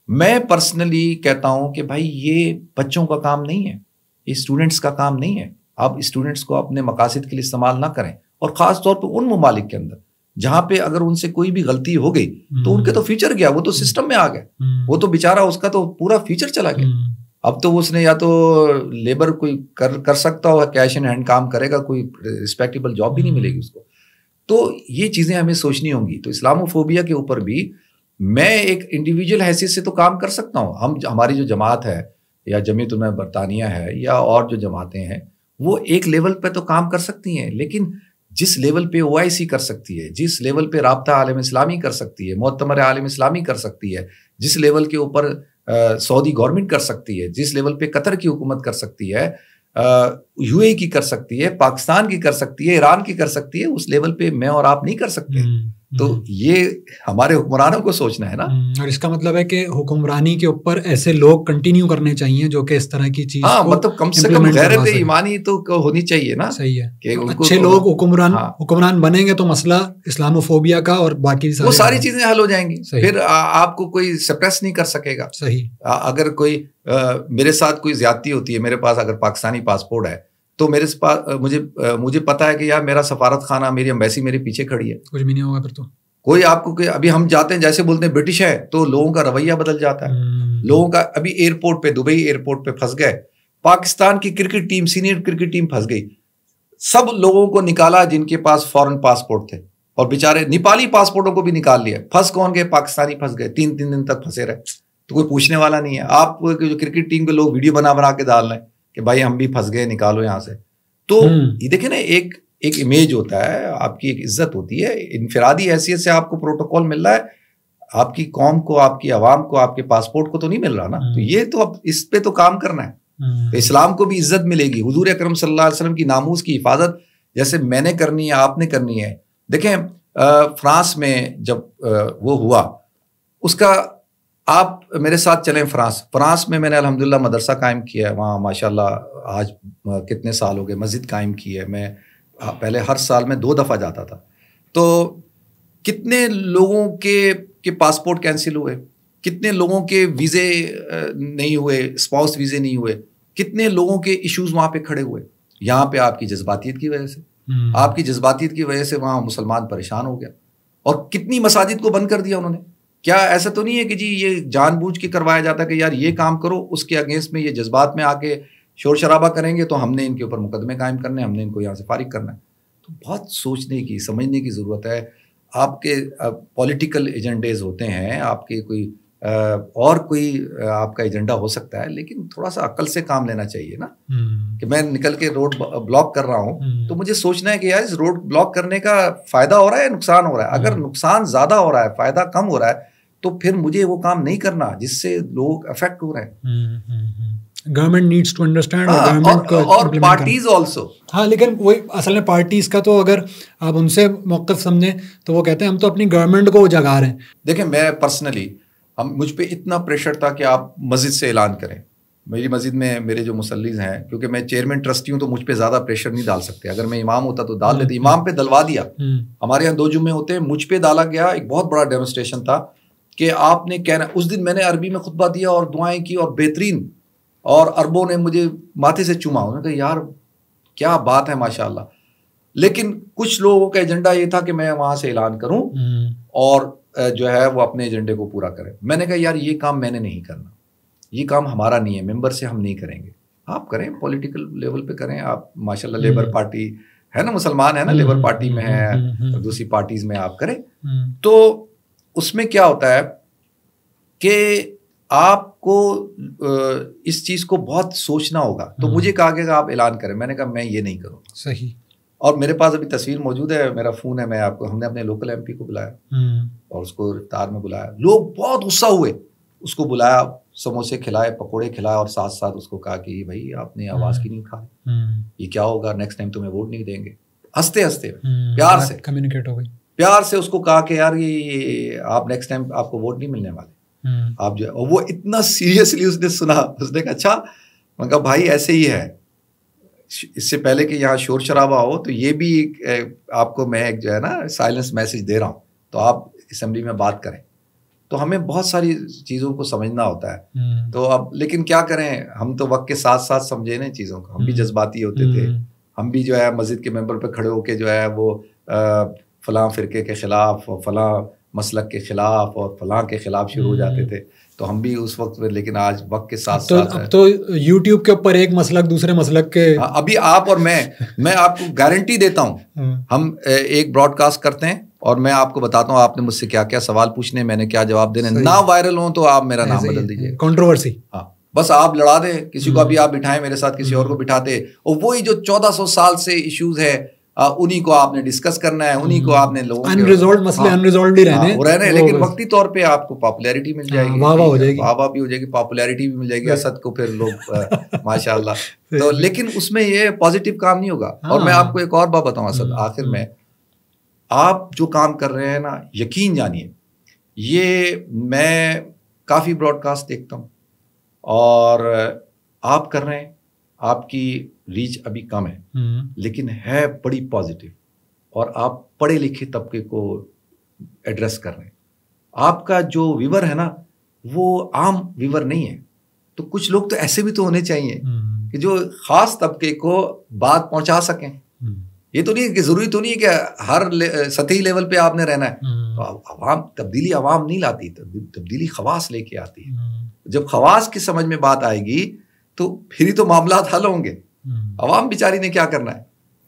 S1: میں پرسنلی کہتا ہوں کہ بھائی یہ بچوں کا کام نہیں ہے, یہ اسٹوڈنٹس کا کام نہیں ہے. آپ اسٹوڈنٹس کو اپنے مقاصد کے لیے استعمال نہ کریں, اور خاص طور پہ ان ممالک کے اندر جہاں پہ اگر ان سے کوئی بھی غلطی ہو گئی تو ان کے تو فیوچر گیا, وہ تو سسٹم میں آ گئے, وہ تو بیچارہ اس کا تو پورا فیوچر چلا گیا. اب تو اس نے یا تو لیبر کوئی کر سکتا ہو, کیش ان ہینڈ کام کرے گا, کوئی ریسپیکٹیبل جاب بھی نہیں ملے گی اس کو. تو یہ چیزیں ہمیں سوچنی ہوں گی. تو اسلاموفوبیا کے اوپر بھی میں ایک انڈیویجول حیثیت سے تو کام کر سکتا ہوں. ہماری جو جماعت ہے یا جمعیت علماء برطانیہ ہے یا اور جو جماعتیں ہیں وہ ایک لیول پہ تو کام کر سکتی ہیں, لیکن جس لیول پہ OIC کر سکتی ہے, جس لیول پہ رابطہ عالم اسلامی کر سکتی ہے, معتمر عالم اسلامی کر سکتی ہے, جس لیول کے اوپر سعودی گورنمنٹ کر سکتی ہے, جس لیول پہ قطر کی حکومت کر سکتی ہے, UAE کی کر سکتی ہے, پاکستان کی کر سکتی ہے, ایران کی کر سکتی ہے, اس لیول پہ میں اور آپ نہیں کر سکتے. تو یہ ہمارے حکمرانوں کو سوچنا ہے نا.
S2: اور اس کا مطلب ہے کہ حکمرانی کے اوپر ایسے لوگ کنٹینیو کرنے چاہیے جو کہ اس طرح کی چیز
S1: مطلب کم سے کم غیرت ایمانی تو ہونی چاہیے نا.
S2: صحیح ہے کہ اچھے لوگ حکمران بنیں گے تو مسئلہ اسلاموفوبیا کا اور باقی
S1: وہ ساری چیزیں حل ہو جائیں گی. پھر آپ کو کوئی سپریس نہیں کر سکے گا.
S2: صحیح.
S1: اگر کوئی میرے ساتھ کوئی زیادتی ہوتی ہے, میرے پاس اگر پاکستانی پاسپورٹ ہے تو میرے پاس مجھے پتا ہے کہ یار میرا سفارت خانہ, میری ایمبیسی میرے پیچھے کھڑی ہے,
S2: کچھ بھی نہیں ہوگا پھر تو.
S1: کوئی آپ کو ابھی ہم جاتے ہیں جیسے بولتے ہیں برٹش ہے تو لوگوں کا رویہ بدل جاتا ہے. لوگوں کا ابھی ایئرپورٹ پہ, دبئی ایئرپورٹ پہ پھنس گئے, پاکستان کی cricket team, senior cricket team پھنس گئی, سب لوگوں کو نکالا جن کے پاس فورن پاسپورٹ تھے, اور بیچارے نیپالی پاسپورٹوں کو بھی نکال لیا. پھنس کون گئے؟ پاکستانی پھنس گئے, 3 دن تک پھنسے رہے, تو کوئی پوچھنے والا نہیں ہے. آپ جو کرکٹ ٹیم کے لوگ ویڈیو بنا کے ڈال رہے ہیں کہ بھائی ہم بھی پھنس گئے, نکالو یہاں سے. تو یہ دیکھیں نا, ایک امیج ہوتا ہے, آپ کی ایک عزت ہوتی ہے, انفرادی حیثیت سے آپ کو پروٹوکول مل رہا ہے, آپ کی قوم کو, آپ کی عوام کو, آپ کے پاسپورٹ کو تو نہیں مل رہا نا. تو یہ تو اب اس پہ تو کام کرنا ہے. تو اسلام کو بھی عزت ملے گی. حضور اکرم صلی اللہ علیہ وسلم کی ناموس کی حفاظت جیسے میں نے کرنی ہے, آپ نے کرنی ہے. دیکھیں فرانس میں جب وہ ہوا, اس کا آپ میرے ساتھ چلیں فرانس میں میں نے الحمدللہ مدرسہ قائم کیا ہے وہاں ماشاءاللہ. آج کتنے سال ہو گئے, مسجد قائم کی ہے. میں پہلے ہر سال میں 2 دفعہ جاتا تھا. تو کتنے لوگوں کے پاسپورٹ کینسل ہوئے, کتنے لوگوں کے ویزے نہیں ہوئے, اسپاؤس ویزے نہیں ہوئے, کتنے لوگوں کے ایشوز وہاں پہ کھڑے ہوئے. یہاں پہ آپ کی جذباتیت کی وجہ سے, آپ کی جذباتیت کی وجہ سے وہاں مسلمان پریشان ہو گیا. اور کتنی مساجد کو بند کر دیا انہوں نے. کیا ایسا تو نہیں ہے کہ جی یہ جان بوجھ کے کروایا جاتا ہے کہ یار یہ کام کرو, اس کے اگینسٹ میں یہ جذبات میں آ کے شور شرابہ کریں گے تو ہم نے ان کے اوپر مقدمے قائم کرنے, ہم نے ان کو یہاں سے فارغ کرنا ہے. تو بہت سوچنے کی, سمجھنے کی ضرورت ہے. آپ کے پولیٹیکل ایجنڈیز ہوتے ہیں, آپ کے کوئی اور کوئی آپ کا ایجنڈا ہو سکتا ہے, لیکن تھوڑا سا عقل سے کام لینا چاہیے نا. کہ میں نکل کے روڈ بلاک کر رہا ہوں تو مجھے سوچنا ہے کہ یار اس روڈ بلاک کرنے کا فائدہ ہو رہا ہے یا نقصان ہو رہا ہے. اگر نقصان زیادہ ہو رہا ہے, فائدہ کم ہو رہا ہے, تو پھر مجھے وہ کام نہیں کرنا جس سے لوگ افیکٹ ہو رہے ہیں.
S2: گورنمنٹ نیڈس ٹو انڈرسٹینڈ
S1: اور پارٹیز آلسو.
S2: ہاں, لیکن وہی اصل میں پارٹیز کا تو اگر آپ ان سے موقف سمجھیں تو وہ کہتے ہیں ہم تو اپنی گورنمنٹ کو جگا رہے ہیں.
S1: دیکھیں میں پرسنلی, مجھ پہ اتنا پریشر تھا کہ آپ مسجد سے اعلان کریں. میری مسجد میں میرے جو مصلیز ہیں, کیونکہ میں چیئرمین ٹرسٹی ہوں تو مجھ پہ زیادہ پریشر نہیں ڈال سکتے. اگر میں امام ہوتا تو ڈال دیتے. امام پہ دلوا دیا. ہمارے یہاں 2 جمعے ہوتے ہیں, مجھ پہ ڈالا گیا. ایک بہت بڑا ڈیمونسٹریشن تھا کہ آپ نے کہنا, اس دن میں نے عربی میں خطبہ دیا اور دعائیں کی اور بہترین, اور عربوں نے مجھے ماتھے سے چوما. انہوں نے کہا یار کیا بات ہے ماشاء اللہ. لیکن کچھ لوگوں کا ایجنڈا یہ تھا کہ میں وہاں سے اعلان کروں اور جو ہے وہ اپنے ایجنڈے کو پورا کریں. میں نے کہا یار یہ کام میں نے نہیں کرنا, یہ کام ہمارا نہیں ہے, ممبر سے ہم نہیں کریں گے. آپ کریں, پولیٹیکل لیول پہ کریں. آپ ماشاء اللہ لیبر پارٹی ہے نا, مسلمان ہے نا, لیبر پارٹی میں ہے, دوسری پارٹیز میں آپ کریں. تو اس میں کیا ہوتا ہے کہ آپ کو اس چیز کو بہت سوچنا ہوگا. تو مجھے کہا کہ آپ اعلان کریں. میں نے کہا میں یہ نہیں کروں.
S2: صحیح.
S1: اور میرے پاس ابھی تصویر موجود ہے, میرا فون ہے, میں آپ کو, ہم نے اپنے لوکل ایم پی کو بلایا اور اس کو افطار میں بلایا. لوگ بہت غصہ ہوئے, اس کو بلایا, سموسے کھلائے, پکوڑے کھلائے, اور ساتھ ساتھ اس کو کہا کہ بھائی آپ نے آواز کی نہیں اٹھائی, یہ کیا ہوگا, نیکسٹ ٹائم تمہیں ووٹ نہیں دیں گے. ہنستے ہنستے پیار سے
S2: کمیونیکیٹ ہو گئی,
S1: پیار سے اس کو کہا کہ یار یہ آپ نیکسٹ ٹائم آپ کو ووٹ نہیں ملنے والے, آپ جو ہے. اور وہ اتنا سیریسلی اس نے سنا, اس نے کہا اچھا. میں کہا بھائی ایسے ہی ہے, اس سے پہلے کہ یہاں شور شرابہ ہو تو یہ بھی آپ کو میں ایک جو ہے نا سائلنس میسج دے رہا ہوں, تو آپ اسمبلی میں بات کریں. تو ہمیں بہت ساری چیزوں کو سمجھنا ہوتا ہے. تو اب لیکن کیا کریں, ہم تو وقت کے ساتھ ساتھ سمجھے نا چیزوں کو. ہم بھی جذباتی ہوتے تھے, ہم بھی جو ہے مسجد کے ممبر پہ کھڑے ہو کے جو ہے وہ فلاں فرقے کے خلاف اور فلاں مسلک کے خلاف اور فلاں کے خلاف شروع ہو جاتے تھے. تو ہم بھی اس وقت میں, لیکن آج وقت کے ساتھ ساتھ
S2: اب تو یوٹیوب کے اوپر ایک مسلک دوسرے مسلک کے,
S1: ابھی آپ اور میں آپ کو گارنٹی دیتا ہوں, ہم ایک براڈ کاسٹ کرتے ہیں اور میں آپ کو بتاتا ہوں آپ نے مجھ سے کیا کیا سوال پوچھنے, میں نے کیا جواب دینے. نہ وائرل ہوں تو آپ میرا نام بدل دیجیے,
S2: کنٹروورسی.
S1: ہاں بس آپ لڑا دیں کسی کو, ابھی آپ بٹھائیں میرے ساتھ کسی اور کو بٹھاتے, اور وہی جو 1400 سال سے ایشوز ہے انہی کو آپ نے ڈسکس کرنا ہے, انہی کو آپ نے لوگوں کے
S2: انریزولوڈ مسئلے انریزولوڈ ہی رہنے,
S1: لیکن وقتی طور پہ آپ کو پاپولیرٹی مل جائے گی, واہ واہ بھی ہو جائے گی, پاپولیرٹی بھی مل جائے گی. اسد کو پھر لوگ ماشاء اللہ. تو لیکن اس میں یہ پازیٹیو کام نہیں ہوگا. اور میں آپ کو ایک اور بات بتاؤں اسد, آخر میں آپ جو کام کر رہے ہیں نا, یقین جانیے, یہ میں کافی براڈ کاسٹ دیکھتا ہوں اور آپ کر رہے ہیں, آپ کی ریچ ابھی کم ہے لیکن ہے بڑی پازیٹیو, اور آپ پڑھے لکھے طبقے کو ایڈریس کر رہے ہیں. آپ کا جو ویور ہے نا وہ عام ویور نہیں ہے. تو کچھ لوگ تو ایسے بھی تو ہونے چاہیے کہ جو خاص طبقے کو بات پہنچا سکیں. یہ تو نہیں ہے کہ ضروری تو نہیں ہے کہ ہر سطحی لیول پہ آپ نے رہنا ہے. تو عوام تبدیلی عوام نہیں لاتی, تبدیلی خواص لے کے آتی ہے. جب خواص کی سمجھ میں بات آئے گی تو پھر ہی تو معاملات حل ہوں گے. عوام بیچاری نے کیا کرنا ہے,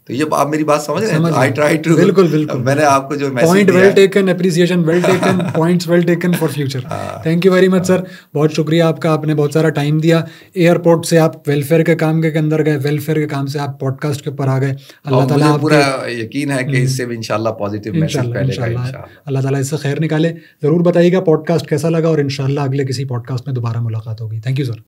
S1: تو یہ آپ میری بات سمجھ رہے ہیں. آئی ٹرائی ٹو,
S2: بالکل بالکل,
S1: میں نے آپ کو جو message
S2: point well taken, appreciation well taken, points well taken for future. Thank you very much sir, بہت شکریہ آپ کا, آپ نے بہت سارا ٹائم دیا. ایئرپورٹ سے آپ ویلفیئر کے کام کے اندر گئے, ویلفیئر کے کام سے آپ پوڈ کاسٹ کے اوپر آ گئے. اللہ تعالیٰ
S1: پورا یقین ہے کہ اس سے بھی انشاءاللہ پازیٹیو میسج پھیلے گا.
S2: اللہ تعالیٰ اس سے خیر نکالے. ضرور بتائیے گا پوڈ کاسٹ کیسا لگا, اور انشاءاللہ اگلے کسی پوڈ کاسٹ میں دوبارہ ملاقات ہوگی. Thank you sir.